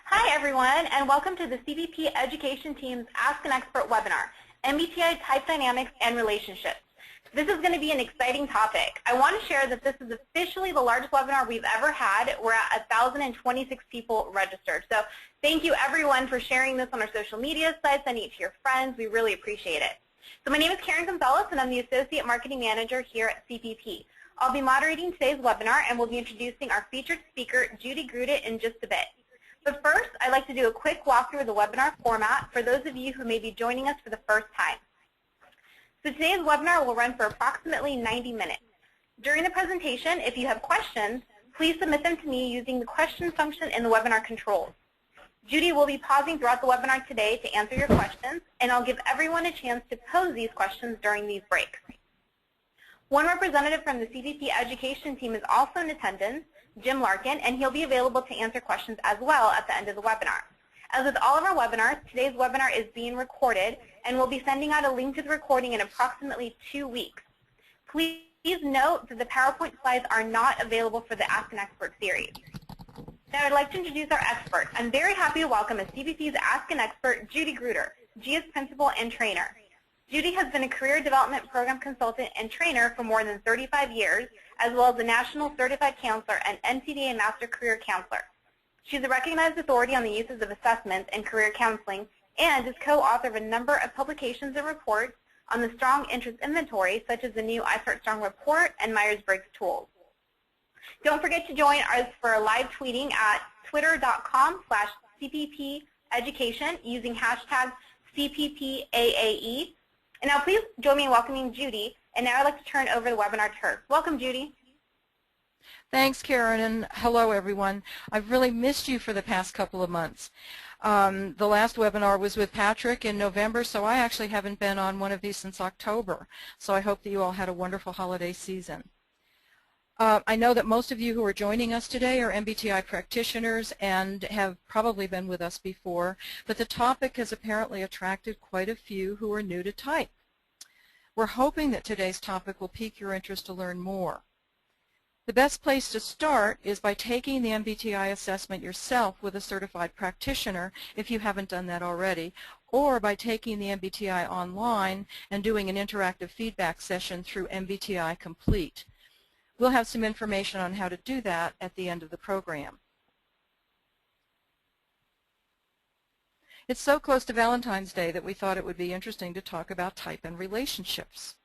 Hi everyone, and welcome to the CBP Education Team's Ask an Expert webinar, MBTI Type Dynamics and Relationships. This is going to be an exciting topic. I want to share that this is officially the largest webinar we've ever had. We're at 1,026 people registered. So thank you everyone for sharing this on our social media sites, sending it to your friends. We really appreciate it. So my name is Karen Gonzalez, and I'm the Associate Marketing Manager here at CPP. I'll be moderating today's webinar, and we'll be introducing our featured speaker, Judy Grudet, in just a bit. But first, I'd like to do a quick walkthrough of the webinar format for those of you who may be joining us for the first time. So today's webinar will run for approximately 90 minutes. During the presentation, if you have questions, please submit them to me using the question function in the webinar controls. Judy will be pausing throughout the webinar today to answer your questions, and I'll give everyone a chance to pose these questions during these breaks. One representative from the CPP Education Team is also in attendance, Jim Larkin, and he'll be available to answer questions as well at the end of the webinar. As with all of our webinars, today's webinar is being recorded, and we'll be sending out a link to the recording in approximately 2 weeks. Please note that the PowerPoint slides are not available for the Ask an Expert series. Now I'd like to introduce our expert. I'm very happy to welcome as CPP's Ask an Expert, Judy Grudet, GIA's Principal and Trainer. Judy has been a Career Development Program Consultant and Trainer for more than 35 years, as well as a National Certified Counselor and NCDA Master Career Counselor. She's a recognized authority on the uses of assessments and career counseling, and is co-author of a number of publications and reports on the Strong Interest Inventory, such as the new I Start Strong report and Myers-Briggs tools. Don't forget to join us for live tweeting at twitter.com/CPP Education using hashtag CPPAAE. And now please join me in welcoming Judy, and now I'd like to turn over the webinar to her. Welcome, Judy. Thanks, Karen, and hello, everyone. I've really missed you for the past couple of months. The last webinar was with Patrick in November, so I actually haven't been on one of these since October. So I hope that you all had a wonderful holiday season. I know that most of you who are joining us today are MBTI practitioners and have probably been with us before, but the topic has apparently attracted quite a few who are new to type. We're hoping that today's topic will pique your interest to learn more. The best place to start is by taking the MBTI assessment yourself with a certified practitioner if you haven't done that already, or by taking the MBTI online and doing an interactive feedback session through MBTI Complete. We'll have some information on how to do that at the end of the program. It's so close to Valentine's Day that we thought it would be interesting to talk about type and relationships.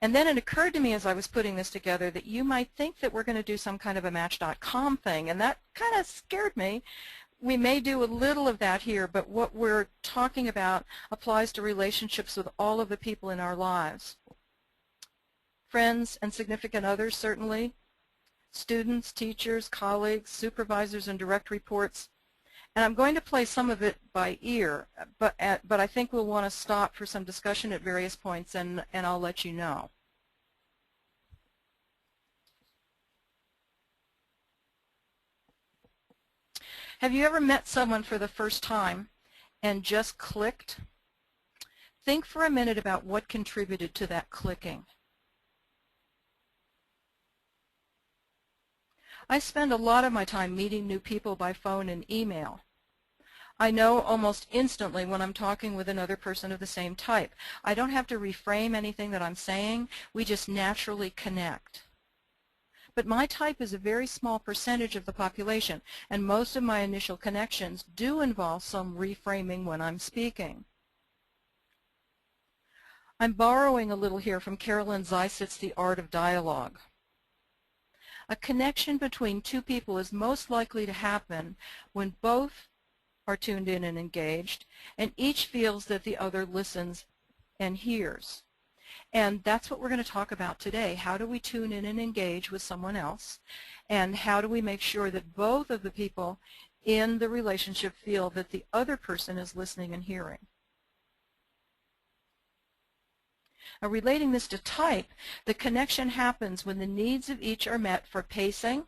And then it occurred to me as I was putting this together that you might think that we're going to do some kind of a Match.com thing, and that kind of scared me. We may do a little of that here, but what we're talking about applies to relationships with all of the people in our lives. Friends and significant others, certainly, students, teachers, colleagues, supervisors, and direct reports. And I'm going to play some of it by ear, but I think we'll want to stop for some discussion at various points, and I'll let you know. Have you ever met someone for the first time and just clicked? Think for a minute about what contributed to that clicking. I spend a lot of my time meeting new people by phone and email. I know almost instantly when I'm talking with another person of the same type. I don't have to reframe anything that I'm saying. We just naturally connect. But my type is a very small percentage of the population, and most of my initial connections do involve some reframing when I'm speaking. I'm borrowing a little here from Carolyn Zeisit's The Art of Dialogue. A connection between two people is most likely to happen when both are tuned in and engaged, and each feels that the other listens and hears. And that's what we're going to talk about today. How do we tune in and engage with someone else? And how do we make sure that both of the people in the relationship feel that the other person is listening and hearing? Now, relating this to type, the connection happens when the needs of each are met for pacing,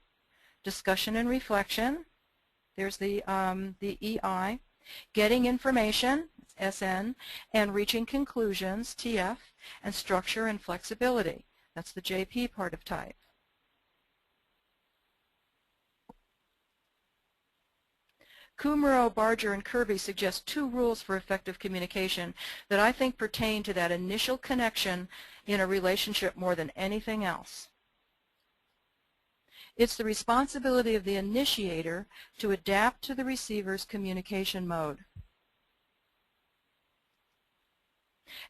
discussion and reflection, there's the EI, getting information, SN, and reaching conclusions, TF, and structure and flexibility. That's the JP part of type. Kumaro, Barger, and Kirby suggest 2 rules for effective communication that I think pertain to that initial connection in a relationship more than anything else. It's the responsibility of the initiator to adapt to the receiver's communication mode.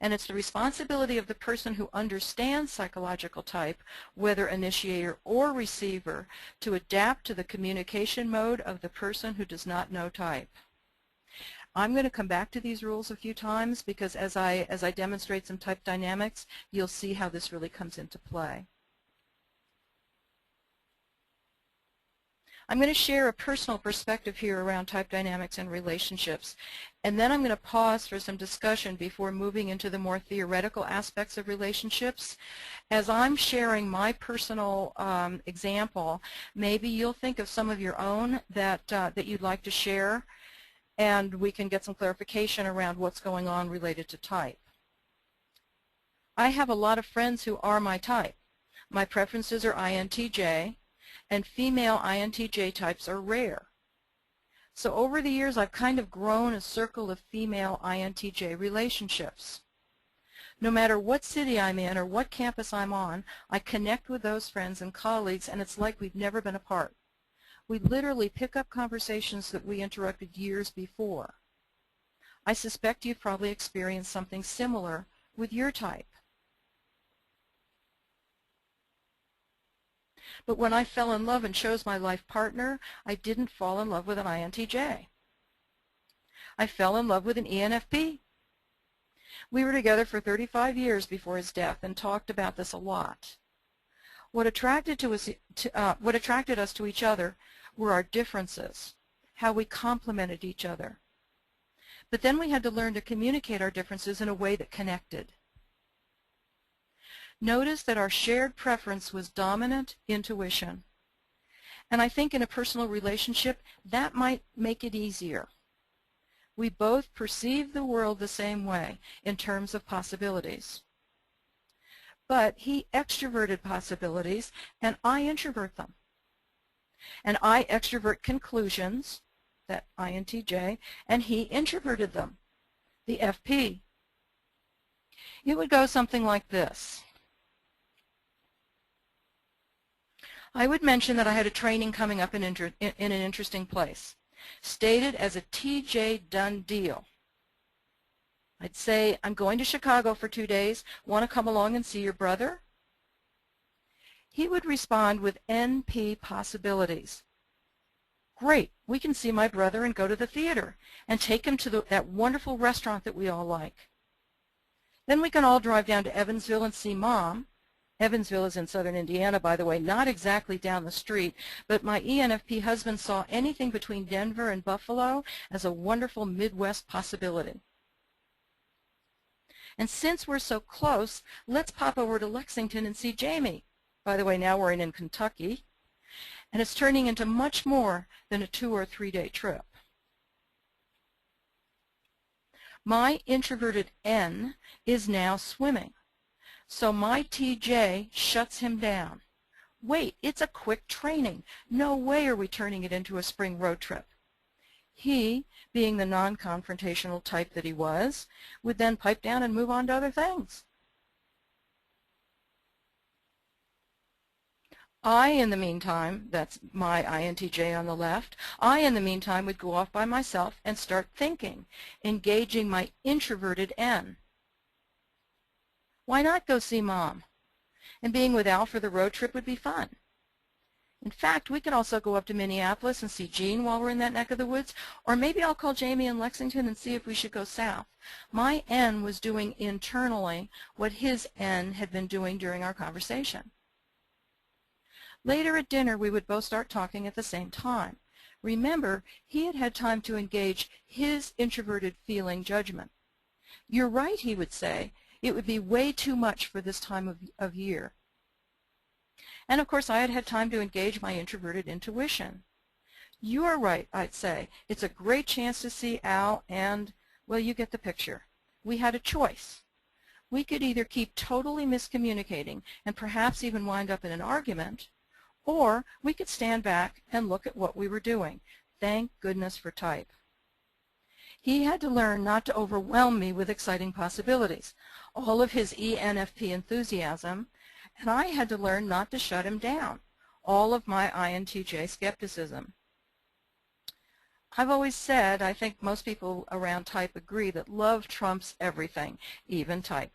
And it's the responsibility of the person who understands psychological type, whether initiator or receiver, to adapt to the communication mode of the person who does not know type. I'm going to come back to these rules a few times because as I demonstrate some type dynamics, you'll see how this really comes into play. I'm going to share a personal perspective here around type dynamics and relationships, and then I'm going to pause for some discussion before moving into the more theoretical aspects of relationships. As I'm sharing my personal example, maybe you'll think of some of your own that you'd like to share, and we can get some clarification around what's going on related to type. I have a lot of friends who are my type. My preferences are INTJ, and female INTJ types are rare. So over the years I've kind of grown a circle of female INTJ relationships. No matter what city I'm in or what campus I'm on, I connect with those friends and colleagues, and it's like we've never been apart. We literally pick up conversations that we interrupted years before. I suspect you've probably experienced something similar with your type. But when I fell in love and chose my life partner, I didn't fall in love with an INTJ. I fell in love with an ENFP. We were together for 35 years before his death and talked about this a lot. What attracted us to each other were our differences, how we complemented each other. But then we had to learn to communicate our differences in a way that connected. Notice that our shared preference was dominant intuition. And I think in a personal relationship, that might make it easier. We both perceive the world the same way in terms of possibilities. But he extroverted possibilities, and I introvert them. And I extrovert conclusions, that INTJ, and he introverted them, the FP. It would go something like this. I would mention that I had a training coming up in an interesting place, stated as a TJ done deal. I'd say, I'm going to Chicago for 2 days, want to come along and see your brother? He would respond with NP possibilities. Great, we can see my brother and go to the theater and take him to that wonderful restaurant that we all like. Then we can all drive down to Evansville and see Mom. Evansville is in southern Indiana, by the way, not exactly down the street, but my ENFP husband saw anything between Denver and Buffalo as a wonderful Midwest possibility. And since we're so close, let's pop over to Lexington and see Jamie. By the way, now we're in Kentucky, and it's turning into much more than a 2 or 3 day trip. My introverted N is now swimming. So my TJ shuts him down. Wait, it's a quick training. No way are we turning it into a spring road trip. He, being the non-confrontational type that he was, would then pipe down and move on to other things. I, in the meantime, that's my INTJ on the left, I, in the meantime, would go off by myself and start thinking, engaging my introverted N. Why not go see Mom? And being with Al for the road trip would be fun. In fact, we could also go up to Minneapolis and see Jean while we're in that neck of the woods, or maybe I'll call Jamie in Lexington and see if we should go south. My N was doing internally what his N had been doing during our conversation. Later at dinner, we would both start talking at the same time. Remember, he had had time to engage his introverted feeling judgment. You're right, he would say. It would be way too much for this time of year. And of course I had had time to engage my introverted intuition. You are right, I'd say. It's a great chance to see Al and, well, you get the picture. We had a choice. We could either keep totally miscommunicating and perhaps even wind up in an argument, or we could stand back and look at what we were doing. Thank goodness for type. He had to learn not to overwhelm me with exciting possibilities, all of his ENFP enthusiasm, and I had to learn not to shut him down, all of my INTJ skepticism. I've always said, I think most people around type agree, that love trumps everything, even type.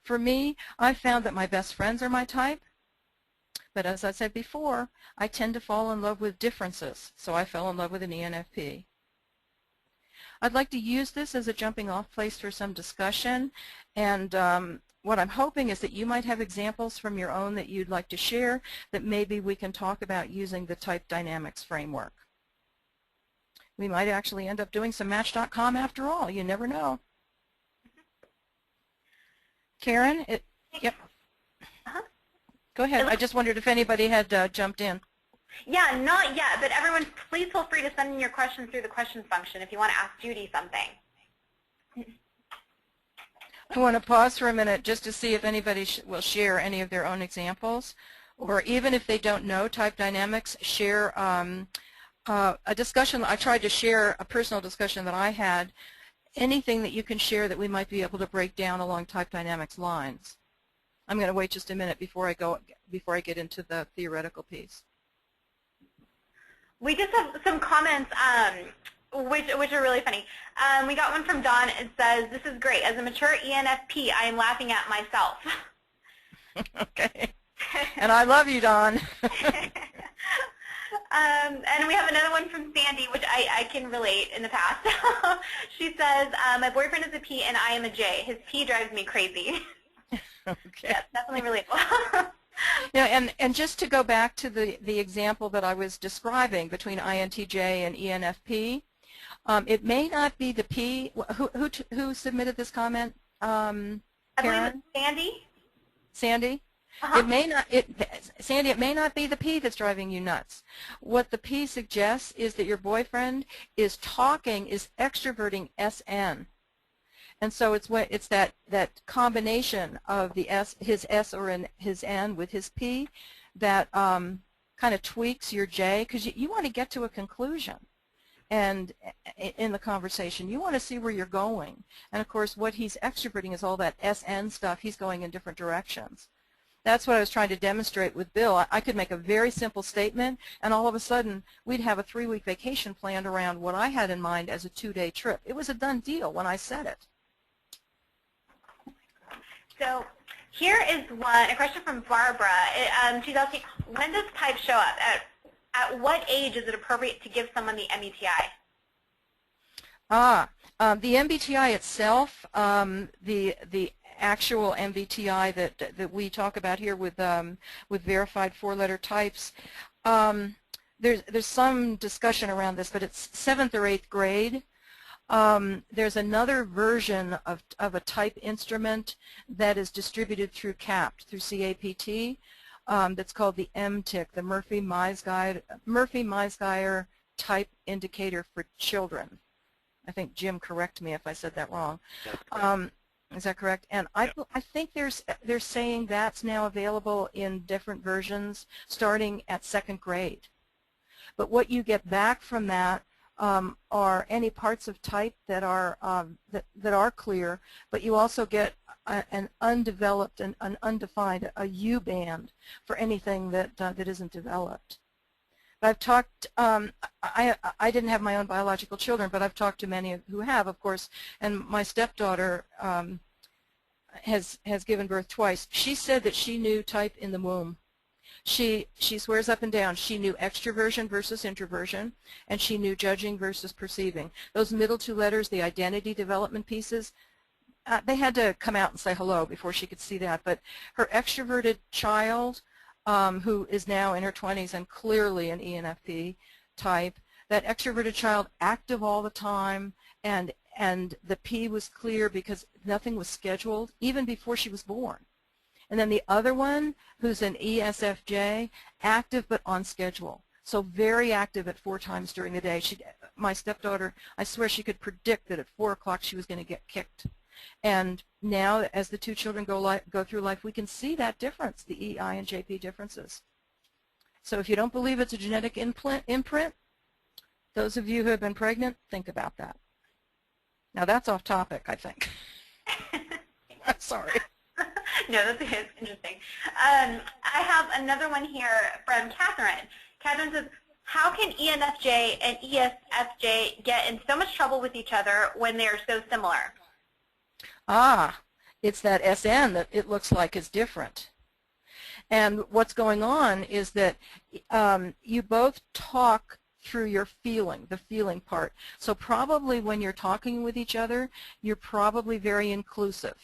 For me, I've found that my best friends are my type, but as I said before, I tend to fall in love with differences, so I fell in love with an ENFP. I'd like to use this as a jumping off place for some discussion, and what I'm hoping is that you might have examples from your own that you'd like to share that maybe we can talk about using the type dynamics framework. We might actually end up doing some Match.com after all. You never know. Karen? Yep. Go ahead. I just wondered if anybody had jumped in. Yeah, not yet, but everyone, please feel free to send in your questions through the questions function if you want to ask Judy something. I want to pause for a minute just to see if anybody will share any of their own examples, or even if they don't know type dynamics, share a discussion. I tried to share a personal discussion that I had. Anything that you can share that we might be able to break down along type dynamics lines. I'm going to wait just a minute before I get into the theoretical piece. We just have some comments which are really funny. We got one from Dawn. It says, "This is great. As a mature ENFP, I am laughing at myself." Okay. And I love you, Dawn. And we have another one from Sandy, which I can relate in the past. She says, "My boyfriend is a P and I am a J. His P drives me crazy." Okay. Yes, definitely relatable. Yeah, and just to go back to the example that I was describing between INTJ and ENFP, it may not be the P. Who submitted this comment? Karen? I believe it's Sandy. Sandy? It may not, Sandy, it may not be the P that's driving you nuts. What the P suggests is that your boyfriend is extroverting SN. And so it's that combination of his S or his N with his P that kind of tweaks your J, because you want to get to a conclusion. And in the conversation, you want to see where you're going. And of course, what he's extroverting is all that SN stuff. He's going in different directions. That's what I was trying to demonstrate with Bill. I could make a very simple statement, and all of a sudden, we'd have a 3-week vacation planned around what I had in mind as a 2-day trip. It was a done deal when I said it. So here is a question from Barbara. She's asking, when does type show up? At what age is it appropriate to give someone the MBTI? The MBTI itself, the actual MBTI that we talk about here with verified 4-letter types, there's some discussion around this, but it's 7th or 8th grade. There's another version of a type instrument that is distributed through CAPT, through CAPT, that's called the MTIC, the Murphy-Meisgeier Type Indicator for Children. I think Jim, correct me if I said that wrong. Is that correct? And I think they're saying that's now available in different versions starting at 2nd grade. But what you get back from that are any parts of type that are that are clear, but you also get an undeveloped and an undefined, a U band for anything that that isn't developed. I've talked, I didn't have my own biological children, but I've talked to many who have, of course, and my stepdaughter has given birth twice. She said that she knew type in the womb. She swears up and down she knew extroversion versus introversion, and she knew judging versus perceiving. Those middle 2 letters, the identity development pieces, they had to come out and say hello before she could see that. But her extroverted child, who is now in her 20s and clearly an ENFP type, that extroverted child active all the time, and the P was clear because nothing was scheduled even before she was born. And then the other one, who's an ESFJ, active but on schedule. So very active at 4 times during the day. My stepdaughter, I swear she could predict that at 4 o'clock she was going to get kicked. And now, as the 2 children go through life, we can see that difference, the EI and JP differences. So if you don't believe it's a genetic imprint, those of you who have been pregnant, think about that. Now that's off topic, I think. Sorry. No, that's interesting. I have another one here from Catherine. Catherine says, how can ENFJ and ESFJ get in so much trouble with each other when they are so similar? Ah, it's that SN that it looks like is different. And what's going on is that you both talk through your feeling, the feeling part. So probably when you're talking with each other, you're probably very inclusive.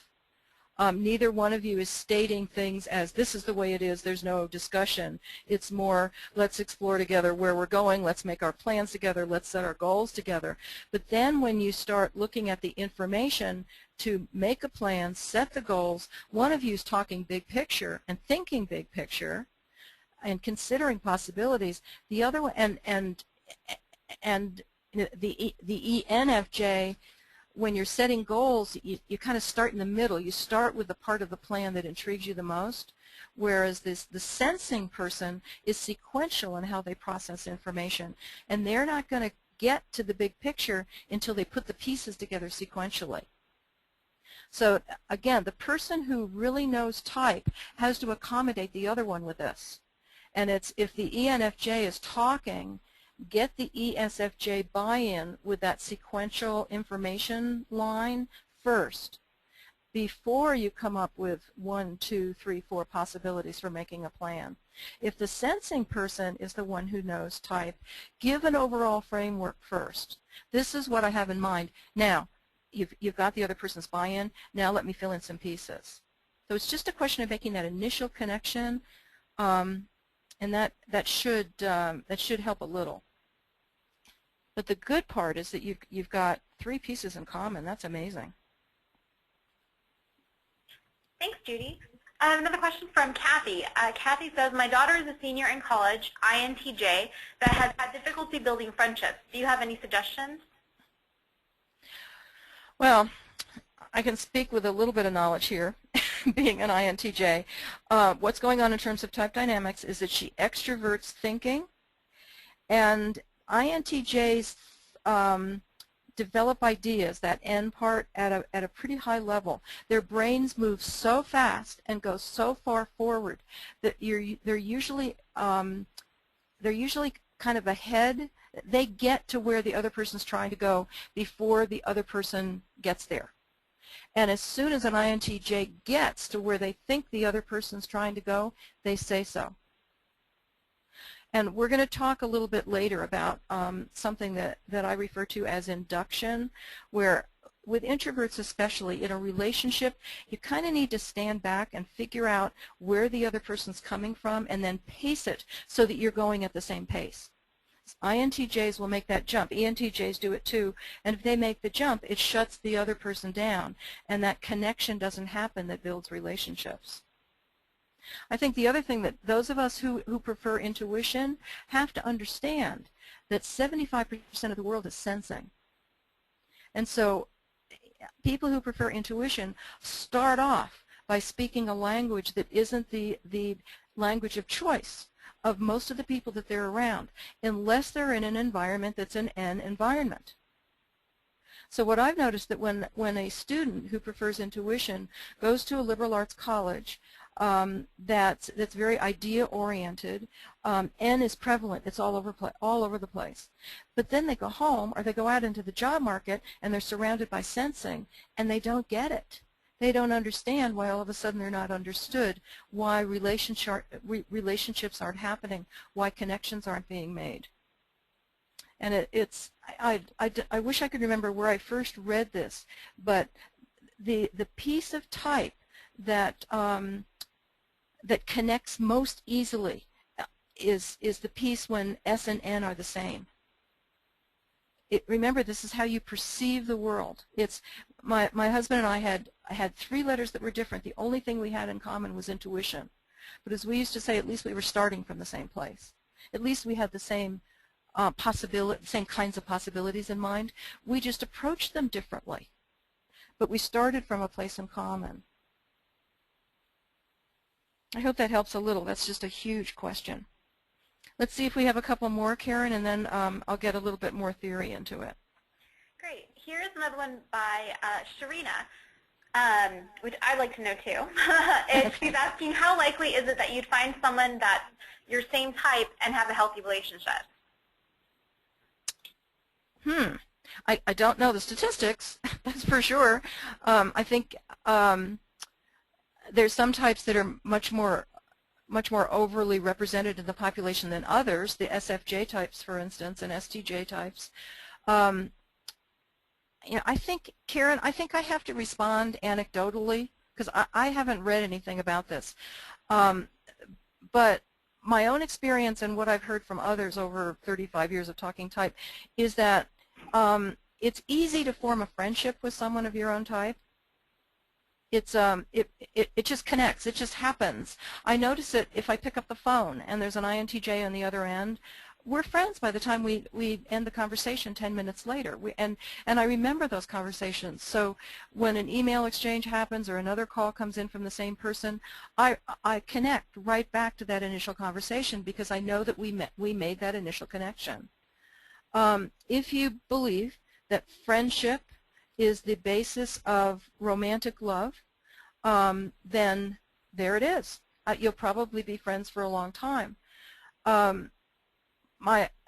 Neither one of you is stating things as this is the way it is, there's no discussion. It's more, let's explore together where we're going, let's make our plans together, let's set our goals together. But then when you start looking at the information to make a plan, set the goals, one of you is talking big picture and thinking big picture and considering possibilities. The other one, and the ENFJ, when you're setting goals, you kind of start in the middle. You start with the part of the plan that intrigues you the most, whereas the sensing person is sequential in how they process information. And they're not going to get to the big picture until they put the pieces together sequentially. So again, the person who really knows type has to accommodate the other one with this. And it's if the ENFJ is talking, get the ESFJ buy-in with that sequential information line first before you come up with 1, 2, 3, 4 possibilities for making a plan. If the sensing person is the one who knows type, give an overall framework first. This is what I have in mind. Now, you've got the other person's buy-in. Now let me fill in some pieces. So it's just a question of making that initial connection, and that should help a little. But the good part is that you've got 3 pieces in common. That's amazing. Thanks, Judy. I have another question from Kathy. Kathy says, my daughter is a senior in college, INTJ, that has had difficulty building friendships. Do you have any suggestions? Well, I can speak with a little bit of knowledge here, being an INTJ. What's going on in terms of type dynamics is that she extroverts thinking, and INTJs develop ideas, that N part, at a pretty high level. Their brains move so fast and go so far forward that they're usually kind of ahead. They get to where the other person's trying to go before the other person gets there. And as soon as an INTJ gets to where they think the other person's trying to go, they say so. And we're going to talk a little bit later about something that I refer to as induction, where with introverts especially, in a relationship, you kind of need to stand back and figure out where the other person's coming from and then pace it so that you're going at the same pace. INTJs will make that jump. ENTJs do it too. And if they make the jump, it shuts the other person down, and that connection doesn't happen that builds relationships. I think the other thing that those of us who prefer intuition have to understand that 75% of the world is sensing. And so people who prefer intuition start off by speaking a language that isn't the language of choice of most of the people that they're around, unless they're in an environment that's an N environment. So what I've noticed that when a student who prefers intuition goes to a liberal arts college that's very idea-oriented, N is prevalent. It's all over the place. But then they go home or they go out into the job market and they're surrounded by sensing, and they don't get it. They don't understand why all of a sudden they're not understood, why relationships aren't happening, why connections aren't being made. And I wish I could remember where I first read this, but the piece of type that that connects most easily is the piece when S and N are the same. Remember, this is how you perceive the world. It's my husband and I had 3 letters that were different. The only thing we had in common was intuition. But as we used to say, at least we were starting from the same place. At least we had the same same kinds of possibilities in mind. We just approached them differently. But we started from a place in common. I hope that helps a little. That's just a huge question. Let's see if we have a couple more, Karen, and then I'll get a little bit more theory into it. Great. Here's another one by Sharina, which I'd like to know too. She's asking, how likely is it that you'd find someone that's your same type and have a healthy relationship? I don't know the statistics, that's for sure. I think there's some types that are much more overly represented in the population than others, the SFJ types, for instance, and STJ types. You know, I think, Karen, I think I have to respond anecdotally because I haven't read anything about this. But my own experience and what I've heard from others over 35 years of talking type is that it's easy to form a friendship with someone of your own type. It's it just connects. It just happens. I notice it if I pick up the phone and there's an INTJ on the other end. We're friends by the time we end the conversation 10 minutes later. And I remember those conversations. So when an email exchange happens or another call comes in from the same person, I connect right back to that initial conversation because I know that we made that initial connection. If you believe that friendship is the basis of romantic love, then there it is. You'll probably be friends for a long time.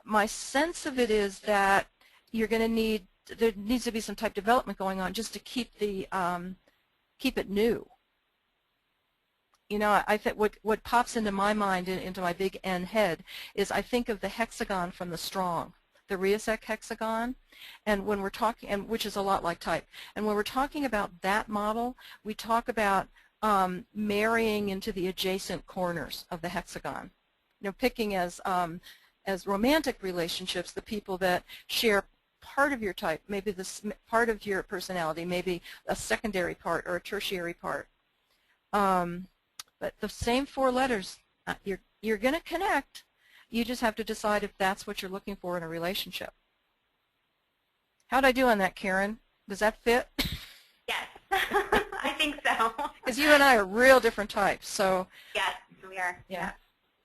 My sense of it is that you're going to there needs to be some type development going on just to keep keep it new. You know, I think what pops into my mind, into my big N head, is I think of the hexagon from the Strong, the Riasek hexagon, and when we're talking, and which is a lot like type, and when we're talking about that model, we talk about marrying into the adjacent corners of the hexagon. You know, picking as romantic relationships the people that share part of your type, maybe this part of your personality, maybe a secondary part or a tertiary part. But the same four letters, you're going to connect. You just have to decide if that's what you're looking for in a relationship. How'd I do on that, Karen? Does that fit? Yes, I think so. Because you and I are real different types, so. Yes, we are. Yeah.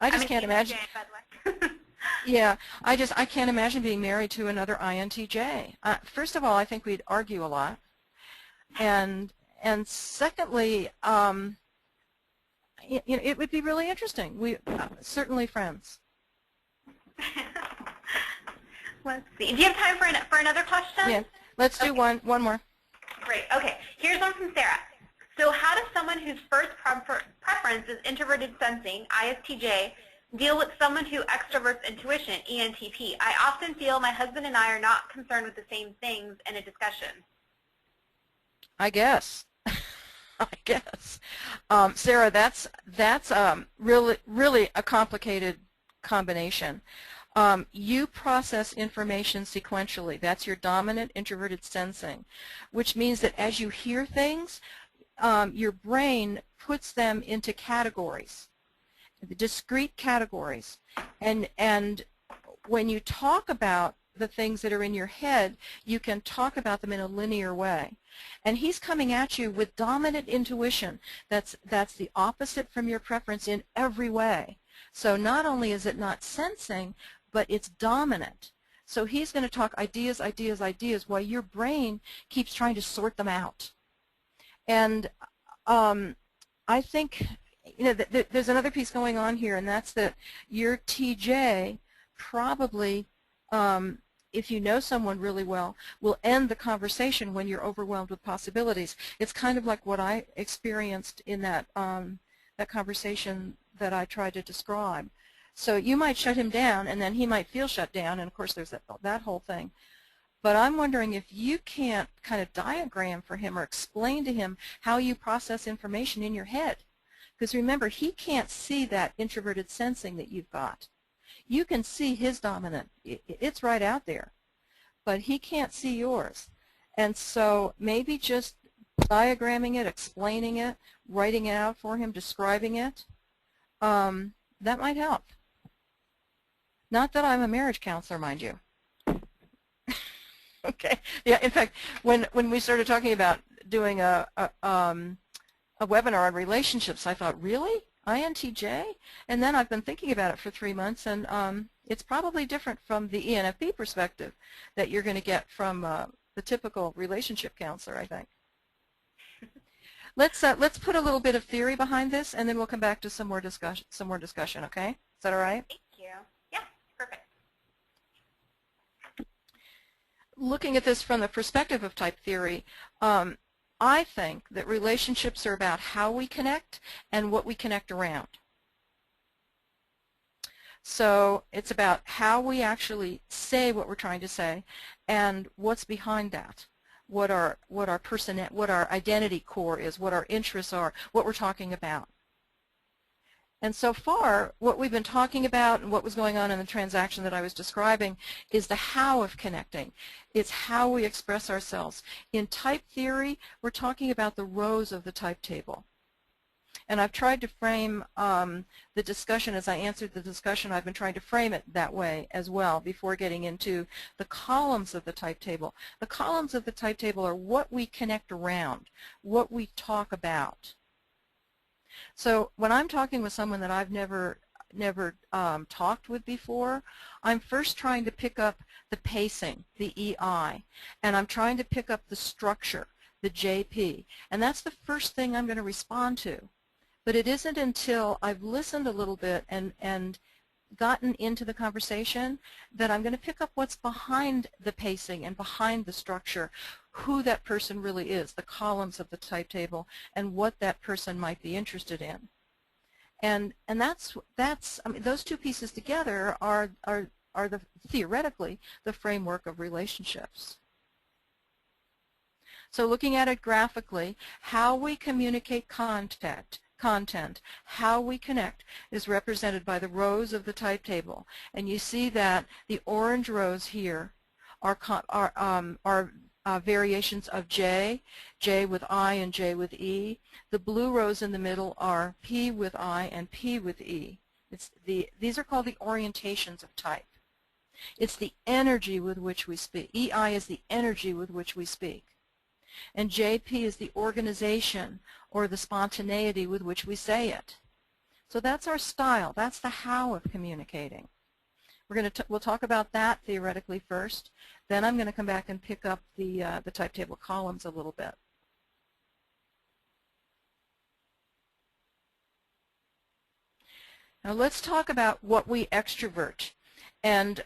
I just can't imagine. By the way. Yeah, I can't imagine being married to another INTJ. First of all, I think we'd argue a lot, and secondly, you know, it would be really interesting. We certainly friends. Let's see. Do you have time for another question? Yeah. Let's do one more. Great. Okay. Here's one from Sarah. So how does someone whose first preference is introverted sensing, ISTJ, deal with someone who extroverts intuition, ENTP? I often feel my husband and I are not concerned with the same things in a discussion. I guess. I guess. Sarah, that's really a complicated combination. You process information sequentially. That's your dominant introverted sensing, which means that as you hear things, your brain puts them into categories, discrete categories. And when you talk about the things that are in your head, you can talk about them in a linear way. And he's coming at you with dominant intuition. That's the opposite from your preference in every way. So not only is it not sensing, but it's dominant. So he's going to talk ideas, ideas, ideas, while your brain keeps trying to sort them out. And I think, you know, there's another piece going on here, and that's that your TJ probably, if you know someone really well, will end the conversation when you're overwhelmed with possibilities. It's kind of like what I experienced in that conversation that I tried to describe. So you might shut him down, and then he might feel shut down, and of course there's that whole thing. But I'm wondering if you can't kind of diagram for him or explain to him how you process information in your head. Because remember, he can't see that introverted sensing that you've got. You can see his dominant. It's right out there. But he can't see yours. And so maybe just diagramming it, explaining it, writing it out for him, describing it, that might help. Not that I'm a marriage counselor, mind you. Okay. Yeah. In fact, when we started talking about doing a webinar on relationships, I thought, really? INTJ, and then I've been thinking about it for 3 months, and it's probably different from the ENFP perspective that you're going to get from the typical relationship counselor, I think. Let's put a little bit of theory behind this, and then we'll come back to some more discussion. Okay? Is that all right? Thank you. Yeah, perfect. Looking at this from the perspective of type theory, I think that relationships are about how we connect and what we connect around. So it's about how we actually say what we're trying to say and what's behind that. What our identity core is, what our interests are, what we're talking about. And so far, what we've been talking about and what was going on in the transaction that I was describing is the how of connecting. It's how we express ourselves. In type theory, we're talking about the rows of the type table. And I've tried to frame the discussion, as I answered the discussion, I've been trying to frame it that way as well before getting into the columns of the type table. The columns of the type table are what we connect around, what we talk about. So when I'm talking with someone that I've never talked with before, I'm first trying to pick up the pacing, the EI, and I'm trying to pick up the structure, the JP, and that's the first thing I'm going to respond to. But it isn't until I've listened a little bit and gotten into the conversation that I'm going to pick up what's behind the pacing and behind the structure, who that person really is, the columns of the type table, and what that person might be interested in. And that's I mean, those two pieces together are theoretically the framework of relationships. So looking at it graphically, how we communicate content, how we connect, is represented by the rows of the type table. And you see that the orange rows here are variations of J, J with I and J with E. The blue rows in the middle are P with I and P with E. These are called the orientations of type. It's the energy with which we speak. EI is the energy with which we speak. And JP is the organization or the spontaneity with which we say it. So that's our style. That's the how of communicating. We'll talk about that theoretically first. Then I'm going to come back and pick up the type table columns a little bit. Now let's talk about what we extrovert. And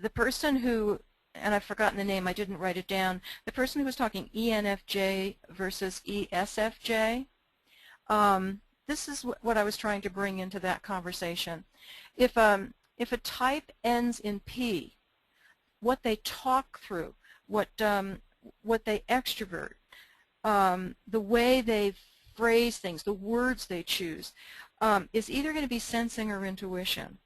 the person who, and I've forgotten the name, I didn't write it down, the person who was talking ENFJ versus ESFJ, this is what I was trying to bring into that conversation. If a type ends in P, what they talk through, what they extrovert, the way they phrase things, the words they choose, is either going to be sensing or intuition.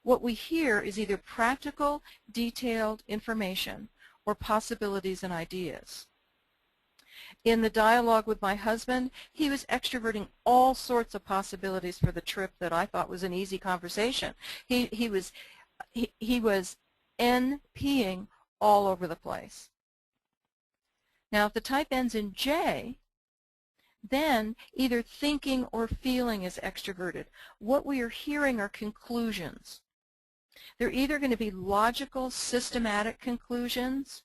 What we hear is either practical, detailed information or possibilities and ideas. In the dialogue with my husband, he was extroverting all sorts of possibilities for the trip that I thought was an easy conversation. He was NPing all over the place. Now, if the type ends in J, then either thinking or feeling is extroverted. What we are hearing are conclusions. They're either going to be logical, systematic conclusions.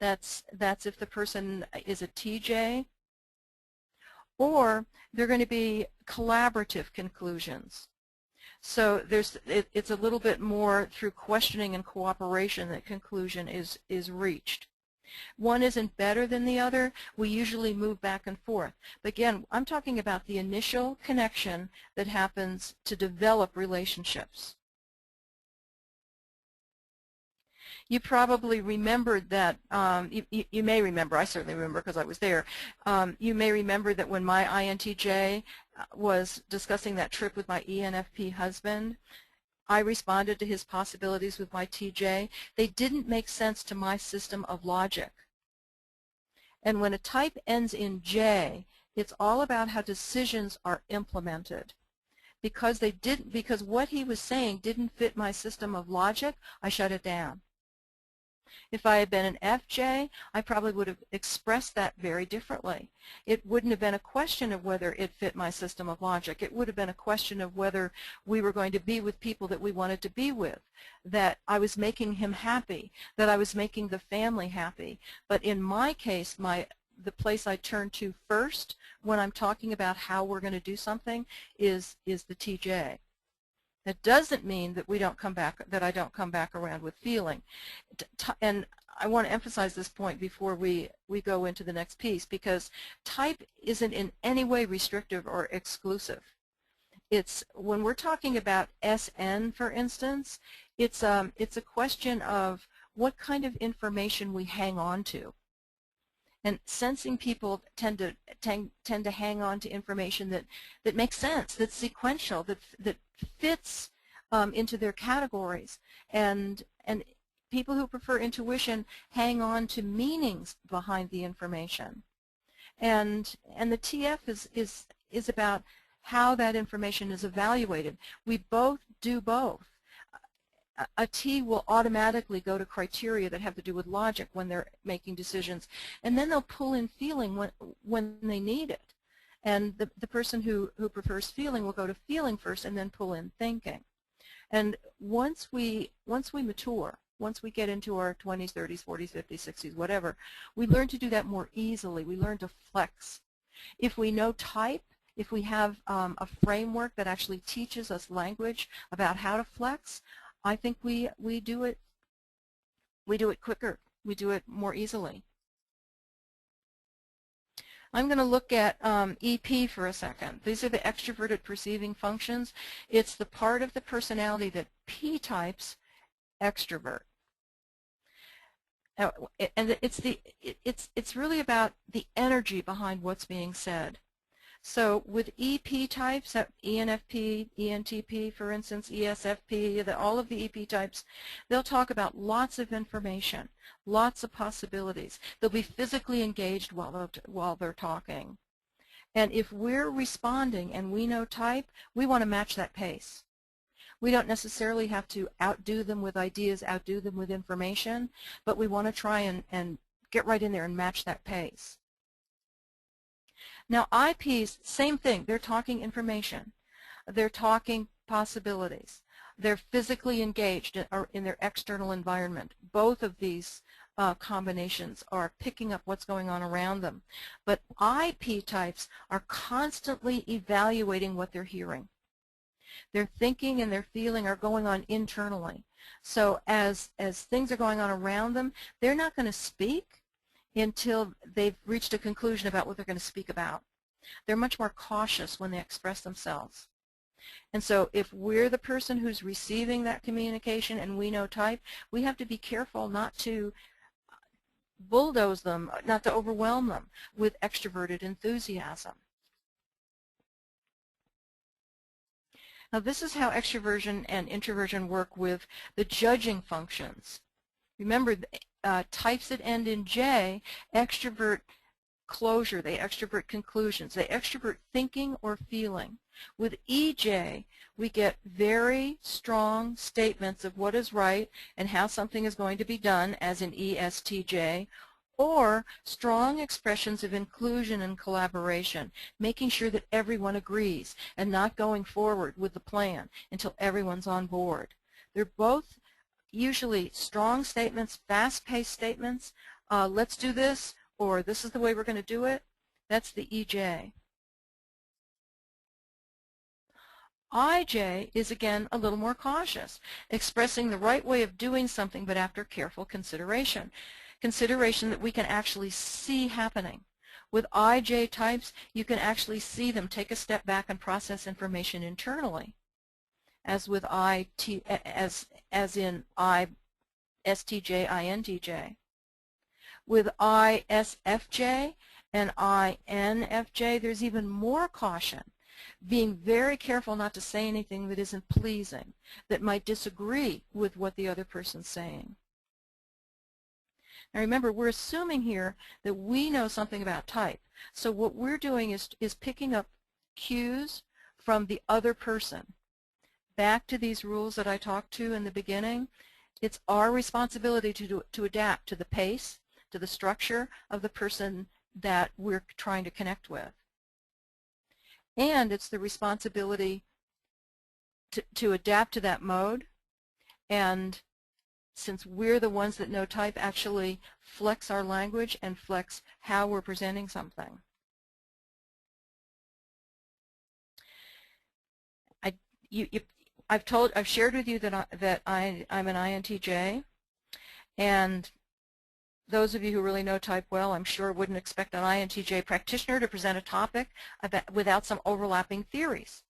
That's if the person is a TJ. Or they're going to be collaborative conclusions. So it's a little bit more through questioning and cooperation that conclusion is reached. One isn't better than the other. We usually move back and forth. But again, I'm talking about the initial connection that happens to develop relationships. You probably remembered that, you may remember, I certainly remember because I was there, you may remember that when my INTJ was discussing that trip with my ENFP husband, I responded to his possibilities with my TJ. They didn't make sense to my system of logic. And when a type ends in J, it's all about how decisions are implemented. Because what he was saying didn't fit my system of logic, I shut it down. If I had been an FJ, I probably would have expressed that very differently. It wouldn't have been a question of whether it fit my system of logic. It would have been a question of whether we were going to be with people that we wanted to be with, that I was making him happy, that I was making the family happy. But in my case, the place I turn to first when I'm talking about how we're going to do something is the TJ. That doesn't mean that we don't come back, that I don't come back around with feeling. And I want to emphasize this point before we go into the next piece, because type isn't in any way restrictive or exclusive. It's when we're talking about SN, for instance, it's a question of what kind of information we hang on to. And sensing people tend to hang on to information that makes sense, that's sequential, that fits into their categories. And people who prefer intuition hang on to meanings behind the information. And the TF is about how that information is evaluated. We both do both. A T will automatically go to criteria that have to do with logic when they're making decisions, and then they'll pull in feeling when they need it. And the person who prefers feeling will go to feeling first and then pull in thinking. And once we mature, once we get into our 20s, 30s, 40s, 50s, 60s, whatever, we learn to do that more easily. We learn to flex. If we know type, if we have a framework that actually teaches us language about how to flex, I think we do it quicker. We do it more easily. I'm going to look at EP for a second. These are the extroverted perceiving functions. It's the part of the personality that P types extrovert. And it's really about the energy behind what's being said. So with EP types, ENFP, ENTP, for instance, ESFP, all of the EP types, they'll talk about lots of information, lots of possibilities. They'll be physically engaged while they're talking. And if we're responding and we know type, we want to match that pace. We don't necessarily have to outdo them with ideas, outdo them with information, but we want to try and get right in there and match that pace. Now IPs, same thing. They're talking information. They're talking possibilities. They're physically engaged in their external environment. Both of these combinations are picking up what's going on around them. But IP types are constantly evaluating what they're hearing. Their thinking and their feeling are going on internally. So as things are going on around them, they're not going to speak until they've reached a conclusion about what they're going to speak about. They're much more cautious when they express themselves. And so if we're the person who's receiving that communication and we know type, we have to be careful not to bulldoze them, not to overwhelm them with extroverted enthusiasm. Now this is how extroversion and introversion work with the judging functions. Remember, types that end in J extrovert closure, they extrovert conclusions, they extrovert thinking or feeling. With EJ, we get very strong statements of what is right and how something is going to be done, as in ESTJ, or strong expressions of inclusion and collaboration, making sure that everyone agrees and not going forward with the plan until everyone's on board. They're both usually strong statements, fast-paced statements, let's do this, or this is the way we're going to do it. That's the EJ. IJ is, again, a little more cautious, expressing the right way of doing something, but after careful consideration. Consideration that we can actually see happening. With IJ types, you can actually see them take a step back and process information internally. As with as in ISTJ, INTJ. With ISFJ and INFJ, there's even more caution, being very careful not to say anything that isn't pleasing, that might disagree with what the other person's saying. Now remember, we're assuming here that we know something about type. So what we're doing is picking up cues from the other person. Back to these rules that I talked to in the beginning, It's our responsibility to adapt to the pace, to the structure of the person that we're trying to connect with. And it's the responsibility to adapt to that mode, and since we're the ones that know type, actually flex our language and flex how we're presenting something. I've shared with you that I'm an INTJ, and those of you who really know type well, I'm sure wouldn't expect an INTJ practitioner to present a topic without some overlapping theories.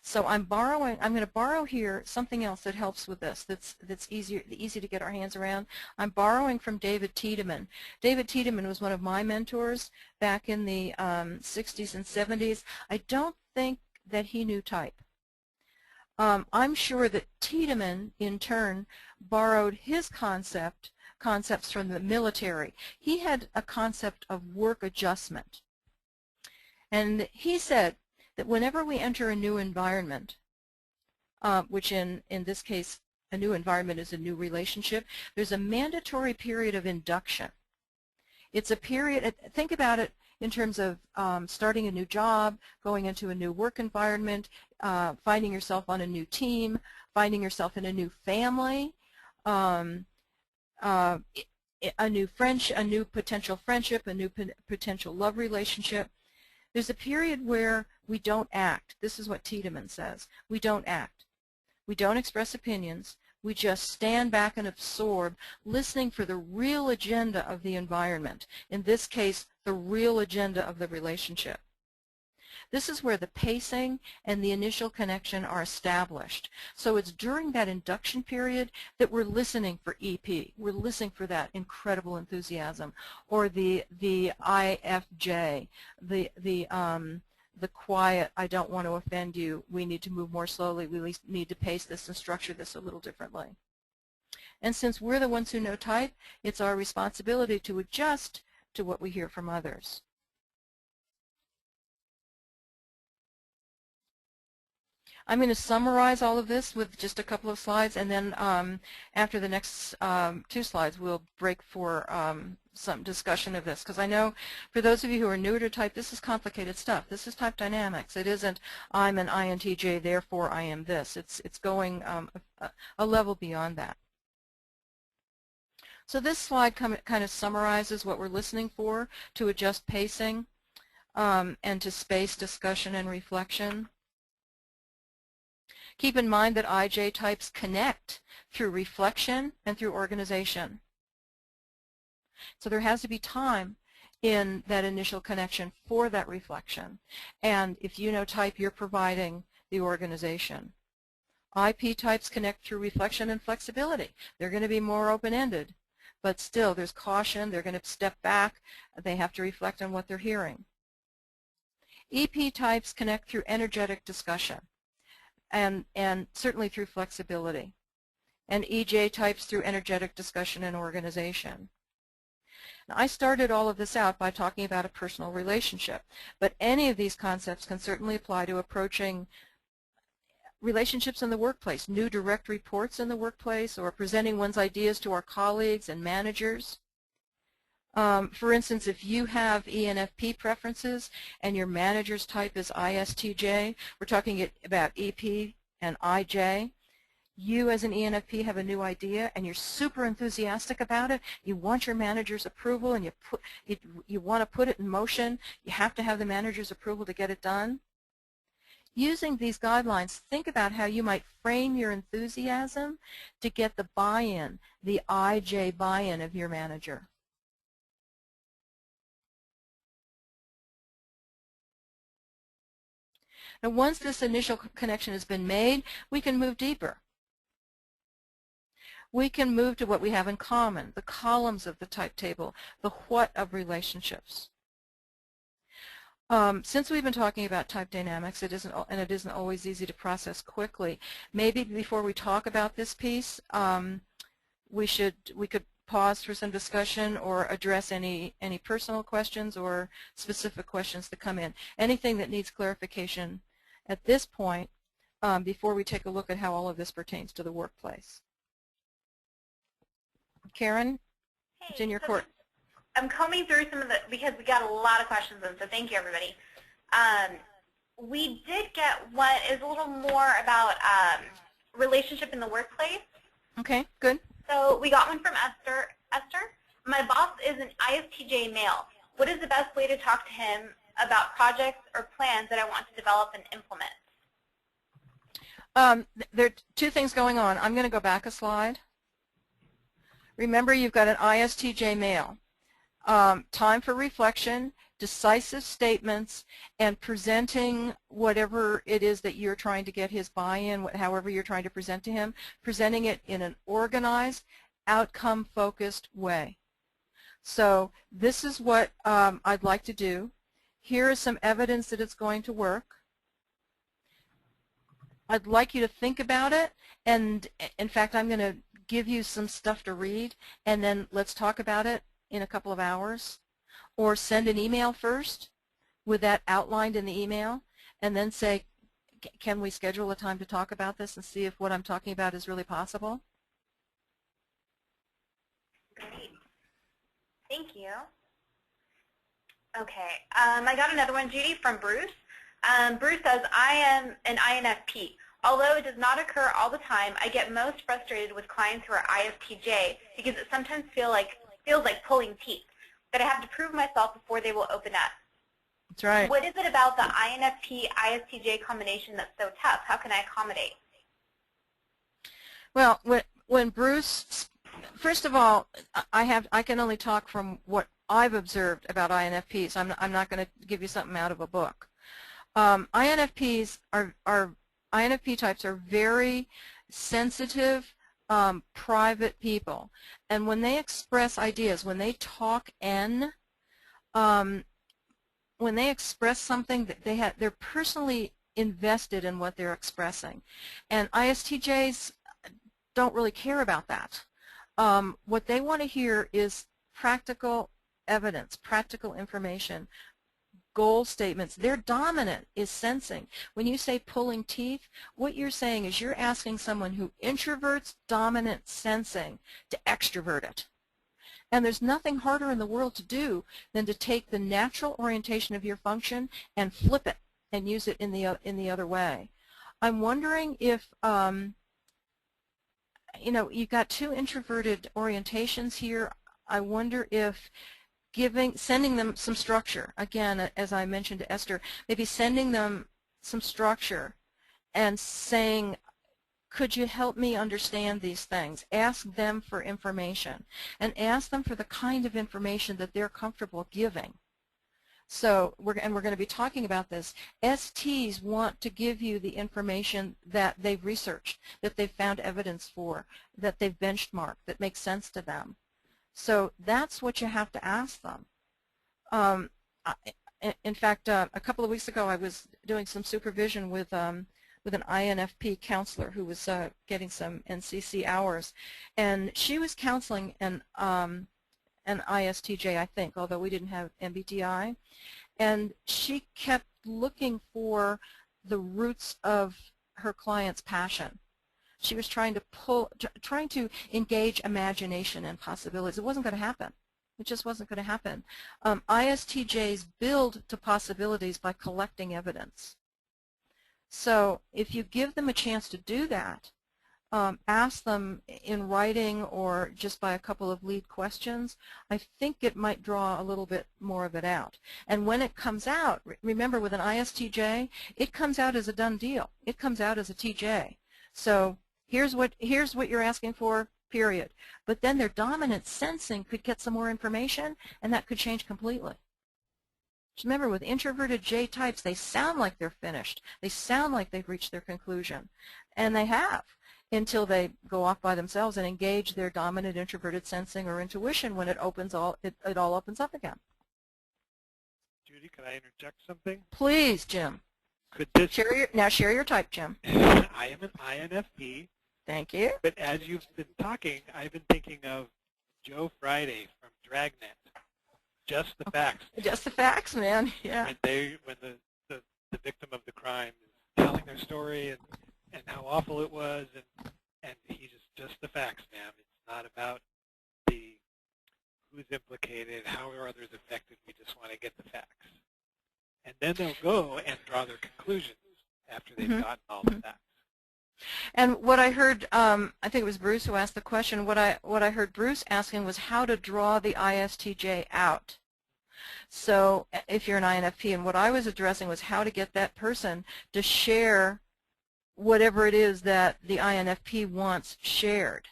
So I'm going to borrow here something else that helps with this, that's easy to get our hands around. I'm borrowing from David Tiedemann. David Tiedemann was one of my mentors back in the 60s and 70s. I don't think that he knew type. I'm sure that Tiedemann, in turn, borrowed his concepts from the military. He had a concept of work adjustment. And he said that whenever we enter a new environment, which in this case, a new environment is a new relationship, there's a mandatory period of induction. It's a period, think about it in terms of starting a new job, going into a new work environment, finding yourself on a new team, finding yourself in a new family, a new potential friendship, a new potential love relationship. There's a period where we don't act. This is what Tiedemann says. We don't act. We don't express opinions. We just stand back and absorb, listening for the real agenda of the environment. In this case, the real agenda of the relationship. This is where the pacing and the initial connection are established. So it's during that induction period that we're listening for EP. We're listening for that incredible enthusiasm, or the IFJ, the quiet, I don't want to offend you, we need to move more slowly, we need to pace this and structure this a little differently. And since we're the ones who know type, it's our responsibility to adjust to what we hear from others. I'm going to summarize all of this with just a couple of slides, and then after the next 2 slides, we'll break for some discussion of this, because I know for those of you who are newer to type, this is complicated stuff. This is type dynamics. It isn't I'm an INTJ, therefore I am this. It's going a level beyond that. So this slide kind of summarizes what we're listening for to adjust pacing and to space discussion and reflection. Keep in mind that IJ types connect through reflection and through organization. So there has to be time in that initial connection for that reflection. And if you know type, you're providing the organization. IP types connect through reflection and flexibility. They're going to be more open-ended, but still there's caution. They're going to step back. They have to reflect on what they're hearing. EP types connect through energetic discussion and certainly through flexibility. And EJ types through energetic discussion and organization. Now, I started all of this out by talking about a personal relationship, but any of these concepts can certainly apply to approaching relationships in the workplace, new direct reports in the workplace, or presenting one's ideas to our colleagues and managers. For instance, if you have ENFP preferences and your manager's type is ISTJ, we're talking about EP and IJ. You as an ENFP have a new idea and you're super enthusiastic about it. You want your manager's approval and you want to put it in motion. You have to have the manager's approval to get it done. Using these guidelines, think about how you might frame your enthusiasm to get the buy-in, the IJ buy-in of your manager. Now, once this initial connection has been made, we can move deeper. We can move to what we have in common, the columns of the type table, the what of relationships. Since we've been talking about type dynamics, it isn't always easy to process quickly. Maybe before we talk about this piece, we could pause for some discussion or address any personal questions or specific questions that come in. Anything that needs clarification at this point before we take a look at how all of this pertains to the workplace. Karen, it's in Hey, your so court. I'm combing through some of the, because we got a lot of questions in, so thank you, everybody. We did get what is a little more about relationship in the workplace. Okay, good. So we got one from Esther. Esther, my boss is an ISTJ male. What is the best way to talk to him about projects or plans that I want to develop and implement? There are two things going on. I'm going to go back a slide. Remember, you've got an ISTJ male. Time for reflection, decisive statements, and presenting whatever it is that you're trying to get his buy-in, however you're trying to present to him, presenting it in an organized, outcome-focused way. So this is what I'd like to do. Here is some evidence that it's going to work. I'd like you to think about it, and in fact, I'm going to give you some stuff to read, and then let's talk about it in a couple of hours. Or send an email first with that outlined in the email, and then say, can we schedule a time to talk about this and see if what I'm talking about is really possible? Great. Thank you. Okay. I got another one, Judy, from Bruce. Bruce says, I am an INFP. Although it does not occur all the time, I get most frustrated with clients who are ISTJ because it sometimes feels like pulling teeth, that I have to prove myself before they will open up. That's right. What is it about the INFP-ISTJ combination that's so tough? How can I accommodate? Well, when Bruce, first of all, I can only talk from what I've observed about INFPs. I'm not going to give you something out of a book. INFPs INFP types are very sensitive, private people, and when they express ideas, when they talk when they express something, that they're personally invested in what they're expressing, and ISTJs don't really care about that. What they want to hear is practical evidence, practical information, goal statements. Their dominant is sensing. When you say pulling teeth, what you're saying is you're asking someone who introverts dominant sensing to extrovert it. And there's nothing harder in the world to do than to take the natural orientation of your function and flip it and use it in the other way. I'm wondering if you know, you've got two introverted orientations here. I wonder if sending them some structure, again, as I mentioned to Esther, maybe sending them some structure and saying, could you help me understand these things? Ask them for information, and ask them for the kind of information that they're comfortable giving. So we're going to be talking about this. STs want to give you the information that they've researched, that they've found evidence for, that they've benchmarked, that makes sense to them. So that's what you have to ask them. In fact, a couple of weeks ago, I was doing some supervision with an INFP counselor who was getting some NCC hours, and she was counseling an ISTJ, I think, although we didn't have MBTI, and she kept looking for the roots of her client's passion. She was trying to engage imagination and possibilities. It wasn't going to happen. It just wasn't going to happen. ISTJs build to possibilities by collecting evidence. So if you give them a chance to do that, ask them in writing or just by a couple of lead questions, I think it might draw a little bit more of it out. And when it comes out, remember with an ISTJ, it comes out as a done deal. It comes out as a TJ. So here's what you're asking for, period. But then their dominant sensing could get some more information, and that could change completely. Just remember, with introverted J types, they sound like they're finished. They sound like they've reached their conclusion, and they have, until they go off by themselves and engage their dominant introverted sensing or intuition. When it opens it all opens up again. Judy, can I interject something? Please, Jim. Could this share your type, Jim. I am an INFP. Thank you. But as you've been talking, I've been thinking of Joe Friday from Dragnet. Just the facts. Just the facts, man. Yeah. When the victim of the crime is telling their story and how awful it was, and he's just the facts, ma'am. It's not about the implicated? How are others affected? We just want to get the facts. And then they'll go and draw their conclusions after they've gotten all the facts. And what I heard, I think it was Bruce who asked the question, what I heard Bruce asking was how to draw the ISTJ out. So if you're an INFP, and what I was addressing was how to get that person to share whatever it is that the INFP wants shared.